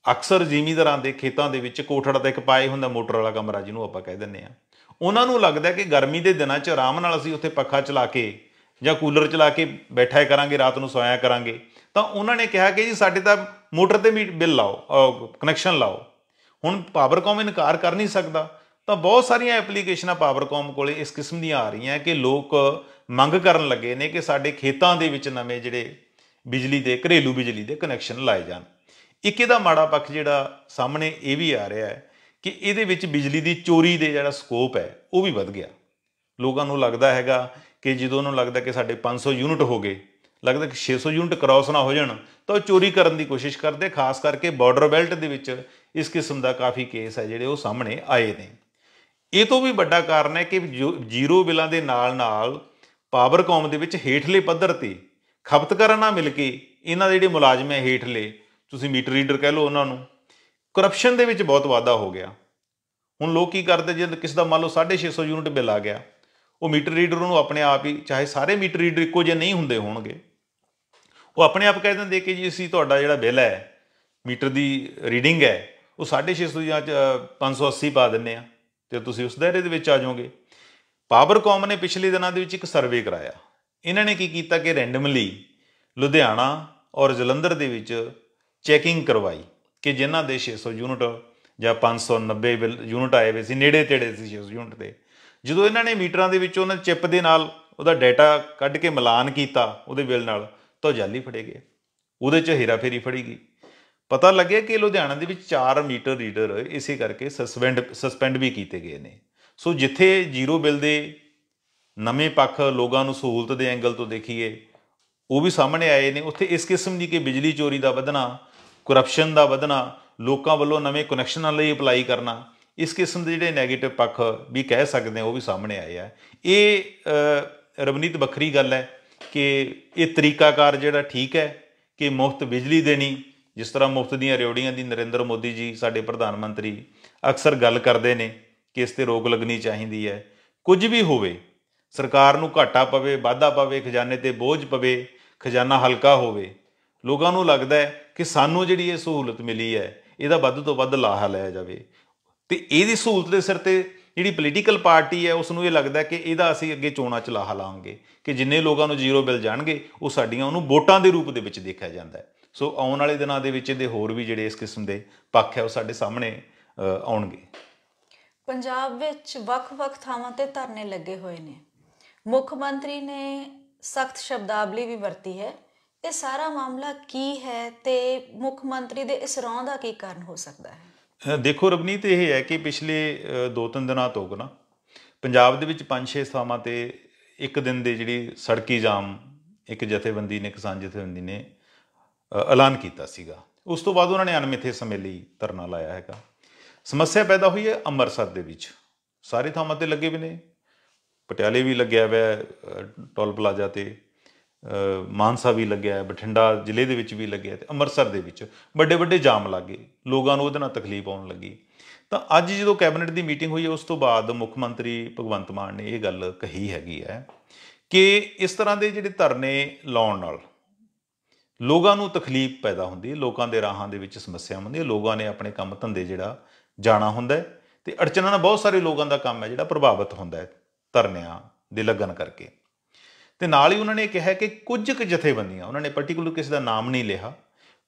Speaker 2: ਅਕਸਰ ਜ਼ਿਮੀਂਦਾਰਾਂ ਦੇ ਖੇਤਾਂ ਦੇ ਵਿੱਚ ਕੋਠੜਾ ਤਾਂ ਇੱਕ ਪਾਏ ਹੁੰਦਾ, ਮੋਟਰ ਵਾਲਾ ਕਮਰਾ ਜਿਹਨੂੰ ਆਪਾਂ ਕਹਿ ਦਿੰਦੇ ਹਾਂ। ਉਹਨਾਂ ਨੂੰ ਲੱਗਦਾ ਕਿ ਗਰਮੀ ਦੇ ਦਿਨਾਂ 'ਚ ਆਰਾਮ ਨਾਲ ਅਸੀਂ ਉੱਥੇ ਪੱਖਾ ਚਲਾ ਕੇ ਜਾਂ ਕੂਲਰ ਚਲਾ ਕੇ ਬੈਠਿਆ ਕਰਾਂਗੇ, ਰਾਤ ਨੂੰ ਸੋਇਆ ਕਰਾਂਗੇ। ਤਾਂ ਉਹਨਾਂ ਨੇ ਕਿਹਾ ਕਿ ਜੀ ਸਾਡੇ ਤਾਂ ਮੋਟਰ 'ਤੇ ਬਿੱਲ ਲਾਓ, ਕਨੈਕਸ਼ਨ ਲਾਓ। ਹੁਣ ਪਾਵਰਕੌਮ ਇਨਕਾਰ ਕਰ ਨਹੀਂ ਸਕਦਾ, ਤਾਂ ਬਹੁਤ ਸਾਰੀਆਂ ਐਪਲੀਕੇਸ਼ਨਾਂ ਪਾਵਰਕੌਮ ਕੋਲ ਇਸ ਕਿਸਮ ਦੀਆਂ ਆ ਰਹੀਆਂ ਕਿ ਲੋਕ ਮੰਗ ਕਰਨ ਲੱਗੇ ਨੇ ਕਿ ਸਾਡੇ ਖੇਤਾਂ ਦੇ ਵਿੱਚ ਨਵੇਂ ਜਿਹੜੇ ਬਿਜਲੀ ਦੇ, ਘਰੇਲੂ ਬਿਜਲੀ ਦੇ ਕਨੈਕਸ਼ਨ ਲਾਏ ਜਾਣ। ਇੱਕ ਇਹਦਾ ਮਾੜਾ ਪੱਖ ਜਿਹੜਾ ਸਾਹਮਣੇ ਇਹ ਵੀ ਆ ਰਿਹਾ ਹੈ ਕਿ ਇਹਦੇ ਵਿੱਚ ਬਿਜਲੀ ਦੀ ਚੋਰੀ ਦੇ ਜਿਹੜਾ ਸਕੋਪ ਹੈ ਉਹ ਵੀ ਵੱਧ ਗਿਆ। ਲੋਕਾਂ ਨੂੰ ਲੱਗਦਾ ਹੈਗਾ ਕਿ ਜਦੋਂ ਉਹਨੂੰ ਲੱਗਦਾ ਕਿ ਸਾਡੇ 500 ਯੂਨਿਟ ਹੋ ਗਏ, ਲੱਗਦਾ ਕਿ 600 ਯੂਨਿਟ ਕ੍ਰਾਸ ਨਾ ਹੋ ਜਾਣ, ਤਾਂ ਉਹ ਚੋਰੀ ਕਰਨ ਦੀ ਕੋਸ਼ਿਸ਼ ਕਰਦੇ। ਖਾਸ ਕਰਕੇ ਬਾਰਡਰ ਬੈਲਟ ਦੇ ਵਿੱਚ ਇਸ ਕਿਸਮ ਦਾ ਕਾਫੀ ਕੇਸ ਹੈ ਜਿਹੜੇ ਉਹ ਸਾਹਮਣੇ ਆਏ ਨੇ। ਇਹ ਤੋਂ ਵੀ ਵੱਡਾ ਕਾਰਨ ਹੈ ਕਿ ਜ਼ੀਰੋ ਬਿੱਲਾਂ ਦੇ ਨਾਲ ਪਾਵਰਕੌਮ ਦੇ ਵਿੱਚ ਹੇਠਲੇ ਪੱਧਰ 'ਤੇ ਖਪਤਕਾਰਾਂ ਨਾਲ ਮਿਲ ਕੇ ਇਹਨਾਂ ਦੇ ਜਿਹੜੇ ਮੁਲਾਜ਼ਮ ਹੈ ਹੇਠਲੇ, ਤੁਸੀਂ ਮੀਟਰ ਰੀਡਰ ਕਹਿ ਲਓ ਉਹਨਾਂ ਨੂੰ, ਕਰਪਸ਼ਨ ਦੇ ਵਿੱਚ ਬਹੁਤ ਵਾਧਾ ਹੋ ਗਿਆ। ਹੁਣ ਲੋਕ ਕੀ ਕਰਦੇ, ਜਦ ਕਿਸੇ ਦਾ ਮੰਨ ਲਓ 650 ਯੂਨਿਟ ਬਿੱਲ ਆ ਗਿਆ, ਉਹ ਮੀਟਰ ਰੀਡਰ ਨੂੰ ਆਪਣੇ ਆਪ ਹੀ, ਚਾਹੇ ਸਾਰੇ ਮੀਟਰ ਰੀਡਰ ਇੱਕੋ ਜਿਹੇ ਨਹੀਂ ਹੁੰਦੇ ਹੋਣਗੇ, ਉਹ ਆਪਣੇ ਆਪ ਕਹਿ ਦਿੰਦੇ ਕਿ ਜੀ ਅਸੀਂ ਤੁਹਾਡਾ ਜਿਹੜਾ ਬਿੱਲ ਹੈ, ਮੀਟਰ ਦੀ ਰੀਡਿੰਗ ਹੈ, ਉਹ 650 ਜਾਂ 580 ਪਾ ਦਿੰਦੇ ਆ ਅਤੇ ਤੁਸੀਂ ਉਸ ਦਾਇਰੇ ਦੇ ਵਿੱਚ ਆ ਜਾਓਗੇ। ਪਾਵਰਕੌਮ ਨੇ ਪਿਛਲੇ ਦਿਨਾਂ ਦੇ ਵਿੱਚ ਇੱਕ ਸਰਵੇ ਕਰਾਇਆ। ਇਹਨਾਂ ਨੇ ਕੀ ਕੀਤਾ ਕਿ ਰੈਂਡਮਲੀ ਲੁਧਿਆਣਾ ਔਰ ਜਲੰਧਰ ਦੇ ਵਿੱਚ ਚੈਕਿੰਗ ਕਰਵਾਈ ਕਿ ਜਿਨ੍ਹਾਂ ਦੇ 600 ਯੂਨਿਟ ਜਾਂ 590 ਯੂਨਿਟ ਆਏ ਹੋਏ ਸੀ, ਨੇੜੇ ਤੇੜੇ ਸੀ 600 ਯੂਨਿਟ ਦੇ, ਜਦੋਂ ਇਹਨਾਂ ਨੇ ਮੀਟਰਾਂ ਦੇ ਵਿੱਚ ਉਹਨਾਂ ਚਿੱਪ ਦੇ ਨਾਲ ਉਹਦਾ ਡਾਟਾ ਕੱਢ ਕੇ ਮਿਲਾਨ ਕੀਤਾ ਉਹਦੇ ਬਿੱਲ ਨਾਲ, ਤਾਂ ਉਹ ਜਾਲੀ ਫੜੇ ਗਏ। ਉਹਦੇ 'ਚ ਹੇਰਾਫੇਰੀ ਫੜੀ ਗਈ। ਪਤਾ ਲੱਗਿਆ ਕਿ ਲੁਧਿਆਣਾ ਦੇ ਵਿੱਚ 4 ਮੀਟਰ ਰੀਡਰ ਇਸੇ ਕਰਕੇ ਸਸਪੈਂਡ ਵੀ ਕੀਤੇ ਗਏ ਨੇ। ਸੋ ਜਿੱਥੇ ਜ਼ੀਰੋ ਬਿੱਲ ਦੇ ਨਵੇਂ ਪੱਖ ਲੋਕਾਂ ਨੂੰ ਸਹੂਲਤ ਦੇ ਐਂਗਲ ਤੋਂ ਦੇਖੀਏ ਉਹ ਵੀ ਸਾਹਮਣੇ ਆਏ ਨੇ, ਉੱਥੇ ਇਸ ਕਿਸਮ ਦੀ ਕਿ ਬਿਜਲੀ ਚੋਰੀ ਦਾ ਵਧਣਾ, ਕਰਪਸ਼ਨ ਦਾ ਵਧਣਾ, ਲੋਕਾਂ ਵੱਲੋਂ ਨਵੇਂ ਕਨੈਕਸ਼ਨਾਂ ਲਈ ਅਪਲਾਈ ਕਰਨਾ, ਇਸ ਕਿਸਮ ਦੇ ਜਿਹੜੇ ਨੈਗੇਟਿਵ ਪੱਖ ਵੀ ਕਹਿ ਸਕਦੇ ਹਾਂ ਉਹ ਵੀ ਸਾਹਮਣੇ ਆਏ ਆ। ਇਹ ਰਵਨੀਤ ਵੱਖਰੀ ਗੱਲ ਹੈ ਕਿ ਇਹ ਤਰੀਕਾਕਾਰ ਜਿਹੜਾ ਠੀਕ ਹੈ ਕਿ ਮੁਫਤ ਬਿਜਲੀ ਦੇਣੀ, ਜਿਸ ਤਰ੍ਹਾਂ ਮੁਫਤ ਦੀਆਂ ਰਿਓੜੀਆਂ ਦੀ ਨਰਿੰਦਰ ਮੋਦੀ ਜੀ ਸਾਡੇ ਪ੍ਰਧਾਨ ਮੰਤਰੀ ਅਕਸਰ ਗੱਲ ਕਰਦੇ ਨੇ ਕਿ ਇਸ 'ਤੇ ਰੋਕ ਲੱਗਣੀ ਚਾਹੀਦੀ ਹੈ। ਕੁਝ ਵੀ ਹੋਵੇ, ਸਰਕਾਰ ਨੂੰ ਘਾਟਾ ਪਵੇ, ਵਾਧਾ ਪਵੇ, ਖਜ਼ਾਨੇ 'ਤੇ ਬੋਝ ਪਵੇ, ਖਜ਼ਾਨਾ ਹਲਕਾ ਹੋਵੇ, ਲੋਕਾਂ ਨੂੰ ਲੱਗਦਾ ਹੈ ਕਿ ਸਾਨੂੰ ਜਿਹੜੀ ਇਹ ਸਹੂਲਤ ਮਿਲੀ ਹੈ ਇਹਦਾ ਵੱਧ ਤੋਂ ਵੱਧ ਲਾਹਾ ਲਿਆ ਜਾਵੇ। ਅਤੇ ਇਹਦੀ ਸਹੂਲਤ ਦੇ ਸਿਰ 'ਤੇ ਜਿਹੜੀ ਪੋਲੀਟੀਕਲ ਪਾਰਟੀ ਹੈ ਉਸ ਨੂੰ ਇਹ ਲੱਗਦਾ ਕਿ ਇਹਦਾ ਅਸੀਂ ਅੱਗੇ ਚੋਣਾਂ 'ਚ ਲਾਹਾ ਲਾਵਾਂਗੇ ਕਿ ਜਿੰਨੇ ਲੋਕਾਂ ਨੂੰ ਜ਼ੀਰੋ ਬਿੱਲ ਜਾਣਗੇ ਉਹ ਸਾਡੀਆਂ ਉਹਨੂੰ ਵੋਟਾਂ ਦੇ ਰੂਪ ਦੇ ਵਿੱਚ ਦੇਖਿਆ ਜਾਂਦਾ ਹੈ। ਸੋ ਆਉਣ ਵਾਲੇ ਦਿਨਾਂ ਦੇ ਵਿੱਚ ਇਹਦੇ ਹੋਰ ਵੀ ਜਿਹੜੇ ਇਸ ਕਿਸਮ ਦੇ ਪੱਖ ਹੈ ਉਹ ਸਾਡੇ ਸਾਹਮਣੇ ਆਉਣਗੇ।
Speaker 1: ਪੰਜਾਬ ਵਿੱਚ ਵੱਖ-ਵੱਖ ਥਾਵਾਂ 'ਤੇ ਧਰਨੇ ਲੱਗੇ ਹੋਏ ਨੇ। ਮੁੱਖ ਮੰਤਰੀ ਨੇ ਸਖਤ ਸ਼ਬਦਾਵਲੀ ਵੀ ਵਰਤੀ ਹੈ। ਇਹ ਸਾਰਾ ਮਾਮਲਾ ਕੀ ਹੈ ਤੇ ਮੁੱਖ ਮੰਤਰੀ ਦੇ ਇਸ ਰੌਂ ਦਾ ਕੀ ਕਾਰਨ ਹੋ ਸਕਦਾ ਹੈ?
Speaker 2: ਦੇਖੋ ਰਵਨੀਤ, ਇਹ ਹੈ ਕਿ ਪਿਛਲੇ 2-3 ਦਿਨਾਂ ਤੋਂ ਨਾ ਪੰਜਾਬ ਦੇ ਵਿੱਚ 5-6 ਥਾਵਾਂ 'ਤੇ ਇੱਕ ਦਿਨ ਦੇ ਜਿਹੜੀ ਸੜਕੀ ਜਾਮ ਇੱਕ ਜਥੇਬੰਦੀ ਨੇ, ਕਿਸਾਨ ਜਥੇਬੰਦੀ ਨੇ ਐਲਾਨ ਕੀਤਾ ਸੀਗਾ। ਉਸ ਤੋਂ ਬਾਅਦ ਉਹਨਾਂ ਨੇ ਅਣਮਿੱਥੇ ਸਮੇਂ ਲਈ ਧਰਨਾ ਲਾਇਆ ਹੈਗਾ। ਸਮੱਸਿਆ ਪੈਦਾ ਹੋਈ ਹੈ ਅੰਮ੍ਰਿਤਸਰ ਦੇ ਵਿੱਚ, ਸਾਰੇ ਥਾਵਾਂ 'ਤੇ ਲੱਗੇ ਵੀ ਨੇ, ਪਟਿਆਲੇ ਵੀ ਲੱਗਿਆ ਹੋਇਆ ਟੋਲ ਪਲਾਜ਼ਾ 'ਤੇ, ਮਾਨਸਾ ਵੀ ਲੱਗਿਆ, ਬਠਿੰਡਾ ਜ਼ਿਲ੍ਹੇ ਦੇ ਵਿੱਚ ਵੀ ਲੱਗਿਆ, ਅਤੇ ਅੰਮ੍ਰਿਤਸਰ ਦੇ ਵਿੱਚ ਵੱਡੇ ਵੱਡੇ ਜਾਮ ਲੱਗ ਗਏ, ਲੋਕਾਂ ਨੂੰ ਉਹਦੇ ਨਾਲ ਤਕਲੀਫ ਆਉਣ ਲੱਗੀ। ਤਾਂ ਅੱਜ ਜਦੋਂ ਕੈਬਨਿਟ ਦੀ ਮੀਟਿੰਗ ਹੋਈ ਹੈ ਉਸ ਤੋਂ ਬਾਅਦ ਮੁੱਖ ਮੰਤਰੀ ਭਗਵੰਤ ਮਾਨ ਨੇ ਇਹ ਗੱਲ ਕਹੀ ਹੈਗੀ ਹੈ ਕਿ ਇਸ ਤਰ੍ਹਾਂ ਦੇ ਜਿਹੜੇ ਧਰਨੇ ਲਾਉਣ ਨਾਲ ਲੋਕਾਂ ਨੂੰ ਤਕਲੀਫ ਪੈਦਾ ਹੁੰਦੀ ਹੈ, ਲੋਕਾਂ ਦੇ ਰਾਹਾਂ ਦੇ ਵਿੱਚ ਸਮੱਸਿਆ ਹੁੰਦੀ ਹੈ, ਲੋਕਾਂ ਨੇ ਆਪਣੇ ਕੰਮ ਧੰਦੇ ਜਿਹੜਾ ਜਾਣਾ ਹੁੰਦਾ ਹੈ, ਅਤੇ ਅੜਚਨਾਂ ਨਾਲ ਬਹੁਤ ਸਾਰੇ ਲੋਕਾਂ ਦਾ ਕੰਮ ਹੈ ਜਿਹੜਾ ਪ੍ਰਭਾਵਿਤ ਹੁੰਦਾ ਹੈ ਧਰਨਿਆਂ ਦੇ ਲੱਗਣ ਕਰਕੇ। ਅਤੇ ਨਾਲ ਹੀ ਉਹਨਾਂ ਨੇ ਕਿਹਾ ਕਿ ਕੁਝ ਕੁ ਜਥੇਬੰਦੀਆਂ, ਉਹਨਾਂ ਨੇ ਪਰਟੀਕੂਲਰ ਕਿਸੇ ਦਾ ਨਾਮ ਨਹੀਂ ਲਿਆ,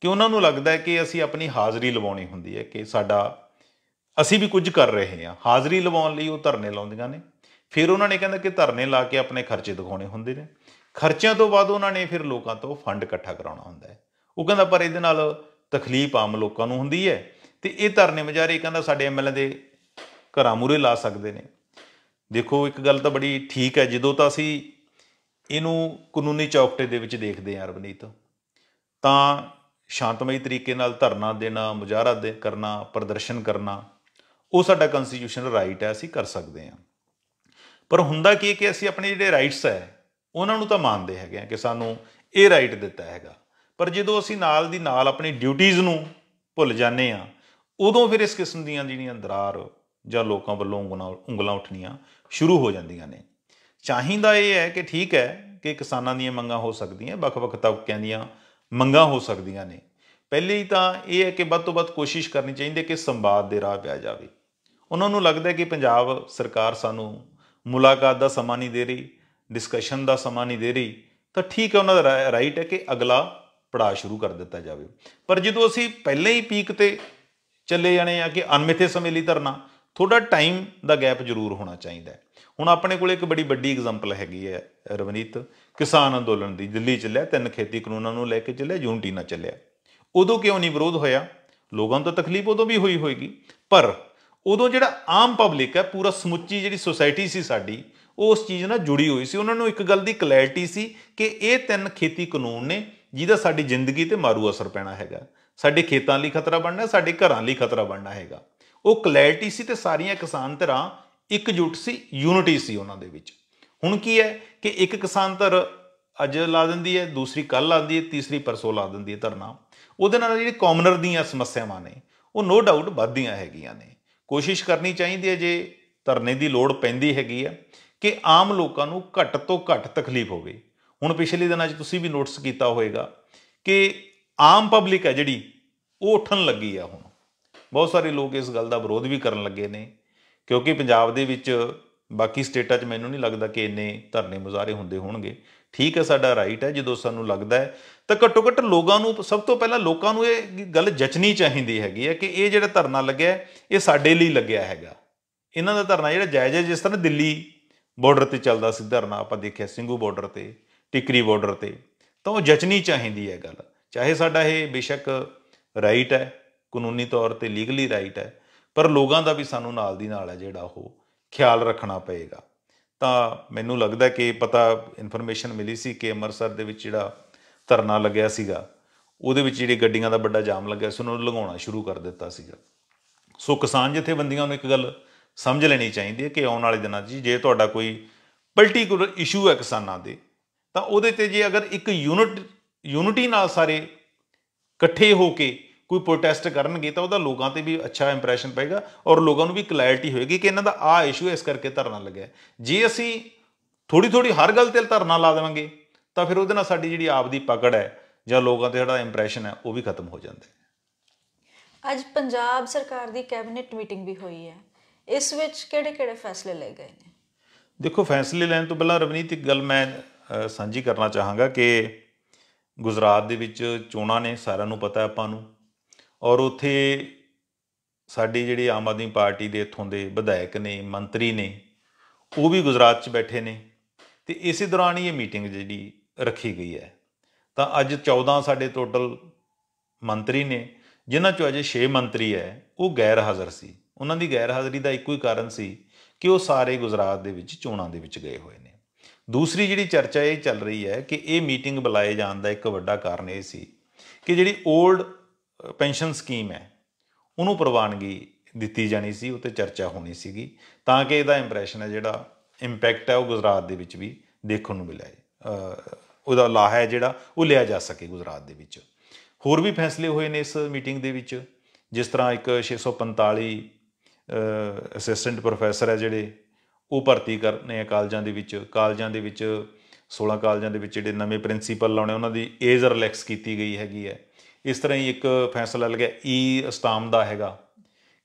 Speaker 2: ਕਿ ਉਹਨਾਂ ਨੂੰ ਲੱਗਦਾ ਹੈ ਕਿ ਅਸੀਂ ਆਪਣੀ ਹਾਜ਼ਰੀ ਲਵਾਉਣੀ ਹੁੰਦੀ ਹੈ, ਕਿ ਅਸੀਂ ਵੀ ਕੁਝ ਕਰ ਰਹੇ ਹਾਂ, ਹਾਜ਼ਰੀ ਲਵਾਉਣ ਲਈ ਉਹ ਧਰਨੇ ਲਾਉਂਦੀਆਂ ਨੇ। ਫਿਰ ਉਹਨਾਂ ਨੇ ਕਹਿੰਦਾ ਕਿ ਧਰਨੇ ਲਾ ਕੇ ਆਪਣੇ ਖਰਚੇ ਦਿਖਾਉਣੇ ਹੁੰਦੇ ਨੇ, ਖਰਚਿਆਂ ਤੋਂ ਬਾਅਦ ਉਹਨਾਂ ਨੇ ਫਿਰ ਲੋਕਾਂ ਤੋਂ ਫੰਡ ਇਕੱਠਾ ਕਰਾਉਣਾ ਹੁੰਦਾ ਹੈ। ਉਹ ਕਹਿੰਦਾ ਪਰ ਇਹਦੇ ਨਾਲ ਤਕਲੀਫ ਆਮ ਲੋਕਾਂ ਨੂੰ ਹੁੰਦੀ ਹੈ, ਅਤੇ ਇਹ ਧਰਨੇ ਮੁਜ਼ਾਹਰੇ ਕਹਿੰਦਾ ਸਾਡੇ MLA ਦੇ ਘਰਾਂ ਮੂਹਰੇ ਲਾ ਸਕਦੇ ਨੇ। ਦੇਖੋ ਇੱਕ ਗੱਲ ਤਾਂ ਬੜੀ ਠੀਕ ਹੈ, ਜਦੋਂ ਤਾਂ ਅਸੀਂ ਇਹਨੂੰ ਕਾਨੂੰਨੀ ਚੌਕਟੇ ਦੇ ਵਿੱਚ ਦੇਖਦੇ ਹਾਂ ਰਵਨੀਤ, ਤਾਂ ਸ਼ਾਂਤਮਈ ਤਰੀਕੇ ਨਾਲ ਧਰਨਾ ਦੇਣਾ, ਮੁਜ਼ਾਹਰਾ ਕਰਨਾ, ਪ੍ਰਦਰਸ਼ਨ ਕਰਨਾ, ਉਹ ਸਾਡਾ ਕੰਸਟੀਟਿਊਸ਼ਨਲ ਰਾਈਟ ਹੈ, ਅਸੀਂ ਕਰ ਸਕਦੇ ਹਾਂ। ਪਰ ਹੁੰਦਾ ਕੀ ਕਿ ਅਸੀਂ ਆਪਣੇ ਜਿਹੜੇ ਰਾਈਟਸ ਹੈ ਉਹਨਾਂ ਨੂੰ ਤਾਂ ਮੰਨਦੇ ਹੈਗੇ ਹਾਂ ਕਿ ਸਾਨੂੰ ਇਹ ਰਾਈਟ ਦਿੱਤਾ ਹੈਗਾ, ਪਰ ਜਦੋਂ ਅਸੀਂ ਨਾਲ ਦੀ ਨਾਲ ਆਪਣੀ ਡਿਊਟੀਜ਼ ਨੂੰ ਭੁੱਲ ਜਾਂਦੇ ਹਾਂ, ਉਦੋਂ ਫਿਰ ਇਸ ਕਿਸਮ ਦੀਆਂ ਜਿਹੜੀਆਂ ਦਰਾਰ ਜਾਂ ਲੋਕਾਂ ਵੱਲੋਂ ਉਂਗਲਾਂ ਉੱਠਣੀਆਂ ਸ਼ੁਰੂ ਹੋ ਜਾਂਦੀਆਂ ਨੇ। ਚਾਹੀਦਾ ਇਹ ਹੈ ਕਿ ਠੀਕ ਹੈ ਕਿ ਕਿਸਾਨਾਂ ਦੀਆਂ ਮੰਗਾਂ ਹੋ ਸਕਦੀਆਂ, ਵੱਖ-ਵੱਖ ਤਬਕਿਆਂ ਦੀਆਂ ਮੰਗਾਂ ਹੋ ਸਕਦੀਆਂ ਨੇ। ਪਹਿਲੀ ਤਾਂ ਇਹ ਹੈ ਕਿ ਵੱਧ ਤੋਂ ਵੱਧ ਕੋਸ਼ਿਸ਼ ਕਰਨੀ ਚਾਹੀਦੀ ਹੈ ਕਿ ਸੰਵਾਦ ਦੇ ਰਾਹ ਪਿਆ ਜਾਵੇ। ਉਹਨਾਂ ਨੂੰ ਲੱਗਦਾ ਕਿ ਪੰਜਾਬ ਸਰਕਾਰ ਸਾਨੂੰ ਮੁਲਾਕਾਤ ਦਾ ਸਮਾਂ ਨਹੀਂ ਦੇ ਰਹੀ, ਡਿਸਕਸ਼ਨ ਦਾ ਸਮਾਂ ਨਹੀਂ ਦੇ ਰਹੀ, ਤਾਂ ਠੀਕ ਹੈ, ਉਹਨਾਂ ਦਾ ਰਾਈਟ ਹੈ ਕਿ ਅਗਲਾ ਪੜਾਅ ਸ਼ੁਰੂ ਕਰ ਦਿੱਤਾ ਜਾਵੇ। ਪਰ ਜਦੋਂ ਅਸੀਂ ਪਹਿਲਾਂ ਹੀ ਪੀਕ 'ਤੇ ਚੱਲੇ ਜਾਣੇ ਆ ਕਿ ਅਣਮਿੱਥੇ ਸਮੇਂ ਲਈ ਧਰਨਾ, ਥੋੜ੍ਹਾ ਟਾਈਮ ਦਾ ਗੈਪ ਜ਼ਰੂਰ ਹੋਣਾ ਚਾਹੀਦਾ ਹੈ। ਹੁਣ ਆਪਣੇ ਕੋਲ ਇੱਕ ਬੜੀ ਵੱਡੀ ਐਗਜ਼ਾਮਪਲ ਹੈਗੀ ਹੈ ਰਵਨੀਤ, ਕਿਸਾਨ ਅੰਦੋਲਨ ਦੀ। ਦਿੱਲੀ ਚੱਲਿਆ, 3 ਖੇਤੀ ਕਾਨੂੰਨਾਂ ਨੂੰ ਲੈ ਕੇ ਚੱਲਿਆ, ਯੂਨਿਟੀ ਨਾਲ ਚੱਲਿਆ। ਉਦੋਂ ਕਿਉਂ ਨਹੀਂ ਵਿਰੋਧ ਹੋਇਆ? ਲੋਕਾਂ ਨੂੰ ਤਾਂ ਤਕਲੀਫ ਉਦੋਂ ਵੀ ਹੋਈ ਹੋਏਗੀ, ਪਰ ਉਦੋਂ ਜਿਹੜਾ ਆਮ ਪਬਲਿਕ ਹੈ, ਪੂਰਾ ਸਮੁੱਚੀ ਜਿਹੜੀ ਸੁਸਾਇਟੀ ਸੀ ਸਾਡੀ, ਉਹ ਉਸ ਚੀਜ਼ ਨਾਲ ਜੁੜੀ ਹੋਈ ਸੀ। ਉਹਨਾਂ ਨੂੰ ਇੱਕ ਗੱਲ ਦੀ ਕਲੈਰਿਟੀ ਸੀ ਕਿ ਇਹ 3 ਖੇਤੀ ਕਾਨੂੰਨ ਨੇ ਜਿਹਦਾ ਸਾਡੀ ਜ਼ਿੰਦਗੀ 'ਤੇ ਮਾਰੂ ਅਸਰ ਪੈਣਾ ਹੈਗਾ, ਸਾਡੇ ਖੇਤਾਂ ਲਈ ਖਤਰਾ ਬਣਨਾ, ਸਾਡੇ ਘਰਾਂ ਲਈ ਖਤਰਾ ਬਣਨਾ ਹੈਗਾ। ਉਹ ਕਲੈਰਿਟੀ ਸੀ, ਤੇ ਸਾਰੀਆਂ ਕਿਸਾਨ ਧਿਰਾਂ ਇਕਜੁੱਟ ਸੀ, ਯੂਨਿਟੀ ਸੀ ਉਹਨਾਂ ਦੇ ਵਿੱਚ। ਹੁਣ ਕੀ ਹੈ ਕਿ ਇੱਕ ਕਿਸਾਨ ਧਿਰ ਅੱਜ ਲਾ ਦਿੰਦੀ ਹੈ, ਦੂਸਰੀ ਕੱਲ੍ਹ ਲਾਉਂਦੀ ਹੈ, ਤੀਸਰੀ ਪਰਸੋਂ ਲਾ ਦਿੰਦੀ ਹੈ ਧਰਨਾ। ਉਹਦੇ ਨਾਲ ਜਿਹੜੀ ਕਾਮਨਰ ਦੀਆਂ ਸਮੱਸਿਆਵਾਂ ਨੇ ਉਹ ਨੋ ਡਾਊਟ ਵੱਧਦੀਆਂ ਹੈਗੀਆਂ ਨੇ। ਕੋਸ਼ਿਸ਼ ਕਰਨੀ ਚਾਹੀਦੀ ਹੈ, ਜੇ ਧਰਨੇ ਦੀ ਲੋੜ ਪੈਂਦੀ ਹੈਗੀ ਆ, ਕਿ ਆਮ ਲੋਕਾਂ ਨੂੰ ਘੱਟ ਤੋਂ ਘੱਟ ਤਕਲੀਫ ਹੋਵੇ। ਹੁਣ ਪਿਛਲੇ ਦਿਨਾਂ 'ਚ ਤੁਸੀਂ ਵੀ ਨੋਟਿਸ ਕੀਤਾ ਹੋਏਗਾ ਕਿ ਆਮ ਪਬਲਿਕ ਹੈ ਜਿਹੜੀ, ਉਹ ਉੱਠਣ ਲੱਗੀ ਆ। ਹੁਣ ਬਹੁਤ ਸਾਰੇ ਲੋਕ ਇਸ ਗੱਲ ਦਾ ਵਿਰੋਧ ਵੀ ਕਰਨ ਲੱਗੇ ਨੇ, ਕਿਉਂਕਿ ਪੰਜਾਬ ਦੇ ਵਿੱਚ ਬਾਕੀ ਸਟੇਟਾਂ 'ਚ ਮੈਨੂੰ ਨਹੀਂ ਲੱਗਦਾ ਕਿ ਇੰਨੇ ਧਰਨੇ ਮੁਜ਼ਾਹਰੇ ਹੁੰਦੇ ਹੋਣਗੇ। ਠੀਕ ਹੈ, ਸਾਡਾ ਰਾਈਟ ਹੈ, ਜਦੋਂ ਸਾਨੂੰ ਲੱਗਦਾ ਹੈ ਤਾਂ ਘੱਟੋ ਘੱਟ ਲੋਕਾਂ ਨੂੰ, ਸਭ ਤੋਂ ਪਹਿਲਾਂ ਲੋਕਾਂ ਨੂੰ ਇਹ ਗੱਲ ਜਚਣੀ ਚਾਹੀਦੀ ਹੈਗੀ ਹੈ ਕਿ ਇਹ ਜਿਹੜਾ ਧਰਨਾ ਲੱਗਿਆ ਇਹ ਸਾਡੇ ਲਈ ਲੱਗਿਆ ਹੈਗਾ। ਇਹਨਾਂ ਦਾ ਧਰਨਾ ਜਿਹੜਾ ਜਾਇਜ਼ ਹੈ, ਜਿਸ ਤਰ੍ਹਾਂ ਦਿੱਲੀ ਬਾਰਡਰ 'ਤੇ ਚੱਲਦਾ ਸੀ ਧਰਨਾ, ਆਪਾਂ ਦੇਖਿਆ ਸਿੰਘੂ ਬਾਰਡਰ 'ਤੇ, ਟਿਕਰੀ ਬਾਰਡਰ 'ਤੇ, ਤਾਂ ਉਹ ਜਚਣੀ ਚਾਹੀਦੀ ਹੈ ਗੱਲ। ਚਾਹੇ ਸਾਡਾ ਇਹ ਬੇਸ਼ੱਕ ਰਾਈਟ ਹੈ, ਕਾਨੂੰਨੀ ਤੌਰ 'ਤੇ ਲੀਗਲੀ ਰਾਈਟ ਹੈ, ਪਰ ਲੋਕਾਂ ਦਾ ਵੀ ਸਾਨੂੰ ਨਾਲ ਦੀ ਨਾਲ ਹੈ ਜਿਹੜਾ ਉਹ ਖਿਆਲ ਰੱਖਣਾ ਪਏਗਾ। ਤਾਂ ਮੈਨੂੰ ਲੱਗਦਾ ਕਿ ਇਨਫੋਰਮੇਸ਼ਨ ਮਿਲੀ ਸੀ ਕਿ ਅੰਮ੍ਰਿਤਸਰ ਦੇ ਵਿੱਚ ਜਿਹੜਾ ਧਰਨਾ ਲੱਗਿਆ ਸੀਗਾ, ਉਹਦੇ ਵਿੱਚ ਜਿਹੜੀ ਗੱਡੀਆਂ ਦਾ ਵੱਡਾ ਜਾਮ ਲੱਗਿਆ ਸੀ, ਉਹਨੂੰ ਲੰਘਾਉਣਾ ਸ਼ੁਰੂ ਕਰ ਦਿੱਤਾ ਸੀਗਾ। ਸੋ ਕਿਸਾਨ ਜਥੇਬੰਦੀਆਂ ਨੂੰ ਇੱਕ ਗੱਲ ਸਮਝ ਲੈਣੀ ਚਾਹੀਦੀ ਹੈ ਕਿ ਆਉਣ ਵਾਲੇ ਦਿਨਾਂ 'ਚ ਜੇ ਤੁਹਾਡਾ ਕੋਈ ਪਰਟੀਕੂਲਰ ਇਸ਼ੂ ਹੈ ਕਿਸਾਨਾਂ ਦੇ, ਤਾਂ ਉਹਦੇ 'ਤੇ ਜੇ ਅਗਰ ਇੱਕ ਯੂਨਿਟੀ ਨਾਲ ਸਾਰੇ ਇਕੱਠੇ ਹੋ ਕੇ ਕੋਈ ਪ੍ਰੋਟੈਸਟ ਕਰਨਗੇ, ਤਾਂ ਉਹਦਾ ਲੋਕਾਂ 'ਤੇ ਵੀ ਅੱਛਾ ਇੰਪਰੈਸ਼ਨ ਪਏਗਾ, ਔਰ ਲੋਕਾਂ ਨੂੰ ਵੀ ਕਲੈਰਿਟੀ ਹੋਏਗੀ ਕਿ ਇਹਨਾਂ ਦਾ ਆਹ ਇਸ਼ੂ ਹੈ, ਇਸ ਕਰਕੇ ਧਰਨਾ ਲੱਗਿਆ। ਜੇ ਅਸੀਂ ਥੋੜ੍ਹੀ ਹਰ ਗੱਲ 'ਤੇ ਧਰਨਾ ਲਾ ਦੇਵਾਂਗੇ, ਤਾਂ ਫਿਰ ਉਹਦੇ ਨਾਲ ਸਾਡੀ ਜਿਹੜੀ ਆਪ ਦੀ ਪਕੜ ਹੈ ਜਾਂ ਲੋਕਾਂ 'ਤੇ ਜਿਹੜਾ ਇੰਪਰੈਸ਼ਨ ਹੈ ਉਹ ਵੀ ਖਤਮ ਹੋ ਜਾਂਦਾ ਹੈ।
Speaker 1: ਅੱਜ ਪੰਜਾਬ ਸਰਕਾਰ ਦੀ ਕੈਬਨਿਟ ਮੀਟਿੰਗ ਵੀ ਹੋਈ ਹੈ, ਇਸ ਵਿੱਚ ਕਿਹੜੇ ਫੈਸਲੇ ਲਏ ਗਏ ਨੇ?
Speaker 2: ਦੇਖੋ, ਫੈਸਲੇ ਲੈਣ ਤੋਂ ਪਹਿਲਾਂ ਰਵਨੀਤ ਇੱਕ ਗੱਲ ਮੈਂ ਸਾਂਝੀ ਕਰਨਾ ਚਾਹਾਂਗਾ ਕਿ ਗੁਜਰਾਤ ਦੇ ਵਿੱਚ ਚੋਣਾਂ ਨੇ, ਸਾਰਿਆਂ ਨੂੰ ਪਤਾ ਆਪਾਂ ਨੂੰ, ਔਰ ਉੱਥੇ ਸਾਡੀ ਜਿਹੜੀ ਆਮ ਆਦਮੀ ਪਾਰਟੀ ਦੇ ਇੱਥੋਂ ਦੇ ਵਿਧਾਇਕ ਨੇ, ਮੰਤਰੀ ਨੇ, ਉਹ ਵੀ ਗੁਜਰਾਤ 'ਚ ਬੈਠੇ ਨੇ, ਅਤੇ ਇਸੇ ਦੌਰਾਨ ਹੀ ਇਹ ਮੀਟਿੰਗ ਜਿਹੜੀ ਰੱਖੀ ਗਈ ਹੈ। ਤਾਂ ਅੱਜ 14 ਸਾਡੇ ਟੋਟਲ ਮੰਤਰੀ ਨੇ, ਜਿਨ੍ਹਾਂ 'ਚੋਂ ਅਜੇ 6 ਮੰਤਰੀ ਹੈ ਉਹ ਗੈਰ ਹਾਜ਼ਰ ਸੀ। ਉਹਨਾਂ ਦੀ ਗੈਰ ਹਾਜ਼ਰੀ ਦਾ ਇੱਕੋ ਹੀ ਕਾਰਨ ਸੀ ਕਿ ਉਹ ਸਾਰੇ ਗੁਜਰਾਤ ਦੇ ਵਿੱਚ ਚੋਣਾਂ ਦੇ ਵਿੱਚ ਗਏ ਹੋਏ ਨੇ। ਦੂਸਰੀ ਜਿਹੜੀ ਚਰਚਾ ਇਹ ਚੱਲ ਰਹੀ ਹੈ ਕਿ ਇਹ ਮੀਟਿੰਗ ਬੁਲਾਏ ਜਾਣ ਦਾ ਇੱਕ ਵੱਡਾ ਕਾਰਨ ਇਹ ਸੀ ਕਿ ਜਿਹੜੀ ਓਲਡ ਪੈਨਸ਼ਨ ਸਕੀਮ ਹੈ ਉਹਨੂੰ ਪ੍ਰਵਾਨਗੀ ਦਿੱਤੀ ਜਾਣੀ ਸੀ, ਉਹ 'ਤੇ ਚਰਚਾ ਹੋਣੀ ਸੀਗੀ, ਤਾਂ ਕਿ ਇਹਦਾ ਇੰਪਰੈਸ਼ਨ ਹੈ, ਜਿਹੜਾ ਇੰਪੈਕਟ ਹੈ ਉਹ ਗੁਜਰਾਤ ਦੇ ਵਿੱਚ ਵੀ ਦੇਖਣ ਨੂੰ ਮਿਲਿਆ, ਉਹਦਾ ਲਾਹਾ ਹੈ ਜਿਹੜਾ ਉਹ ਲਿਆ ਜਾ ਸਕੇ ਗੁਜਰਾਤ ਦੇ ਵਿੱਚ। ਹੋਰ ਵੀ ਫੈਸਲੇ ਹੋਏ ਨੇ ਇਸ ਮੀਟਿੰਗ ਦੇ ਵਿੱਚ, ਜਿਸ ਤਰ੍ਹਾਂ ਇੱਕ 645 ਅਸਿਸਟੈਂਟ ਪ੍ਰੋਫੈਸਰ ਹੈ ਜਿਹੜੇ ਉਹ ਭਰਤੀ ਕਰਨੇ ਆ ਕਾਲਜਾਂ ਦੇ ਵਿੱਚ 16 ਕਾਲਜਾਂ ਦੇ ਵਿੱਚ ਜਿਹੜੇ ਨਵੇਂ ਪ੍ਰਿੰਸੀਪਲ ਲਾਉਣੇ, ਉਹਨਾਂ ਦੀ ਏਜ ਰਿਲੈਕਸ ਕੀਤੀ ਗਈ ਹੈਗੀ ਹੈ। ਇਸ ਤਰ੍ਹਾਂ ਹੀ ਇੱਕ ਫੈਸਲਾ ਲੱਗਿਆ ਅਸਟਾਮ ਦਾ ਹੈਗਾ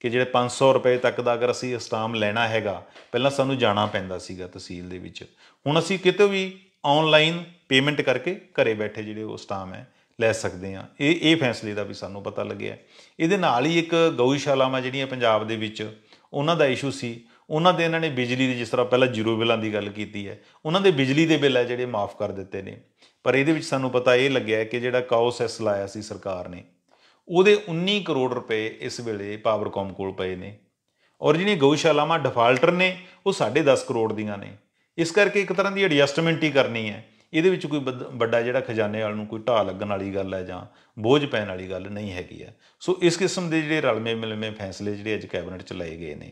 Speaker 2: ਕਿ ਜਿਹੜੇ 500 ਰੁਪਏ ਤੱਕ ਦਾ ਅਗਰ ਅਸੀਂ ਅਸਟਾਮ ਲੈਣਾ ਹੈਗਾ, ਪਹਿਲਾਂ ਸਾਨੂੰ ਜਾਣਾ ਪੈਂਦਾ ਸੀਗਾ ਤਹਿਸੀਲ ਦੇ ਵਿੱਚ, ਹੁਣ ਅਸੀਂ ਕਿਤੇ ਵੀ ਔਨਲਾਈਨ ਪੇਮੈਂਟ ਕਰਕੇ ਘਰੇ ਬੈਠੇ ਜਿਹੜੇ ਉਹ ਅਸਟਾਮ ਹੈ ਲੈ ਸਕਦੇ ਹਾਂ। ਇਹ ਫੈਸਲੇ ਦਾ ਵੀ ਸਾਨੂੰ ਪਤਾ ਲੱਗਿਆ। ਇਹਦੇ ਨਾਲ ਹੀ ਇੱਕ ਗਊਸ਼ਾਲਾਵਾਂ ਜਿਹੜੀਆਂ ਪੰਜਾਬ ਦੇ ਵਿੱਚ, ਉਹਨਾਂ ਦਾ ਇਸ਼ੂ ਸੀ, ਉਹਨਾਂ ਦੇ ਇਹਨਾਂ ਨੇ ਬਿਜਲੀ ਦੀ, ਜਿਸ ਤਰ੍ਹਾਂ ਪਹਿਲਾਂ ਜ਼ੀਰੋ ਬਿੱਲਾਂ ਦੀ ਗੱਲ ਕੀਤੀ ਹੈ, ਉਹਨਾਂ ਦੇ ਬਿਜਲੀ ਦੇ ਬਿੱਲ ਹੈ ਜਿਹੜੇ ਮਾਫ ਕਰ ਦਿੱਤੇ ਨੇ। ਪਰ ਇਹਦੇ ਵਿੱਚ ਸਾਨੂੰ ਪਤਾ ਇਹ ਲੱਗਿਆ ਕਿ ਜਿਹੜਾ ਕਾਓ ਸੈਸ ਲਾਇਆ ਸੀ ਸਰਕਾਰ ਨੇ, ਉਹਦੇ 19 ਕਰੋੜ ਰੁਪਏ ਇਸ ਵੇਲੇ ਪਾਵਰਕੌਮ ਕੋਲ ਪਏ ਨੇ, ਔਰ ਜਿਹੜੀਆਂ ਗਊਸ਼ਾਲਾਵਾਂ ਡਿਫਾਲਟਰ ਨੇ ਉਹ 10.5 ਕਰੋੜ ਦੀਆਂ ਨੇ। ਇਸ ਕਰਕੇ ਇੱਕ ਤਰ੍ਹਾਂ ਦੀ ਐਡਜਸਟਮੈਂਟ ਹੀ ਕਰਨੀ ਹੈ। ਇਹਦੇ ਵਿੱਚ ਕੋਈ ਵੱਡਾ ਜਿਹੜਾ ਖਜ਼ਾਨੇ ਵਾਲ ਨੂੰ ਕੋਈ ਢਾਹ ਲੱਗਣ ਵਾਲੀ ਗੱਲ ਹੈ ਜਾਂ ਬੋਝ ਪੈਣ ਵਾਲੀ ਗੱਲ ਨਹੀਂ ਹੈਗੀ ਹੈ। ਸੋ ਇਸ ਕਿਸਮ ਦੇ ਜਿਹੜੇ ਰਲਵੇਂ ਮਿਲਵੇਂ ਫੈਸਲੇ ਜਿਹੜੇ ਅੱਜ ਕੈਬਨਿਟ 'ਚ ਲਏ ਗਏ ਨੇ,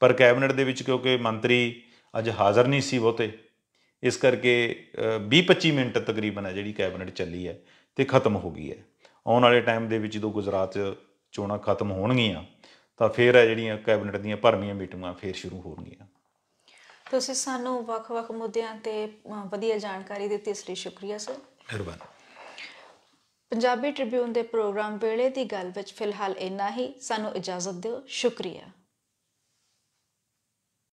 Speaker 2: ਪਰ ਕੈਬਨਿਟ ਦੇ ਵਿੱਚ ਕਿਉਂਕਿ ਮੰਤਰੀ ਅੱਜ ਹਾਜ਼ਰ ਨਹੀਂ ਸੀ ਬਹੁਤੇ, ਇਸ ਕਰਕੇ 20-25 ਮਿੰਟ ਤਕਰੀਬਨ ਹੈ ਜਿਹੜੀ ਕੈਬਨਿਟ ਚੱਲੀ ਹੈ ਅਤੇ ਖਤਮ ਹੋ ਗਈ ਹੈ। ਆਉਣ ਵਾਲੇ ਟਾਈਮ ਦੇ ਵਿੱਚ ਜਦੋਂ ਗੁਜਰਾਤ 'ਚ ਚੋਣਾਂ ਖਤਮ ਹੋਣਗੀਆਂ ਤਾਂ ਫਿਰ ਹੈ ਜਿਹੜੀਆਂ ਕੈਬਨਿਟ ਦੀਆਂ ਭਰਵੀਆਂ ਮੀਟਿੰਗਾਂ ਫਿਰ ਸ਼ੁਰੂ ਹੋਣਗੀਆਂ।
Speaker 1: ਤੁਸੀਂ ਸਾਨੂੰ ਵੱਖ-ਵੱਖ ਮੁੱਦਿਆਂ ਤੇ ਵਧੀਆ ਜਾਣਕਾਰੀ ਦਿੱਤੀ, ਇਸ ਲਈ ਸ਼ੁਕਰੀਆ ਸਰ।
Speaker 2: ਮਿਹਰਬਾਨੀ।
Speaker 1: ਪੰਜਾਬੀ ਟ੍ਰਿਬਿਊਨ ਦੇ ਪ੍ਰੋਗਰਾਮ ਵੇਲੇ ਦੀ ਗੱਲ ਵਿੱਚ ਫਿਲਹਾਲ ਇੰਨਾ ਹੀ। ਸਾਨੂੰ ਇਜਾਜ਼ਤ ਦਿਓ। ਸ਼ੁਕਰੀਆ।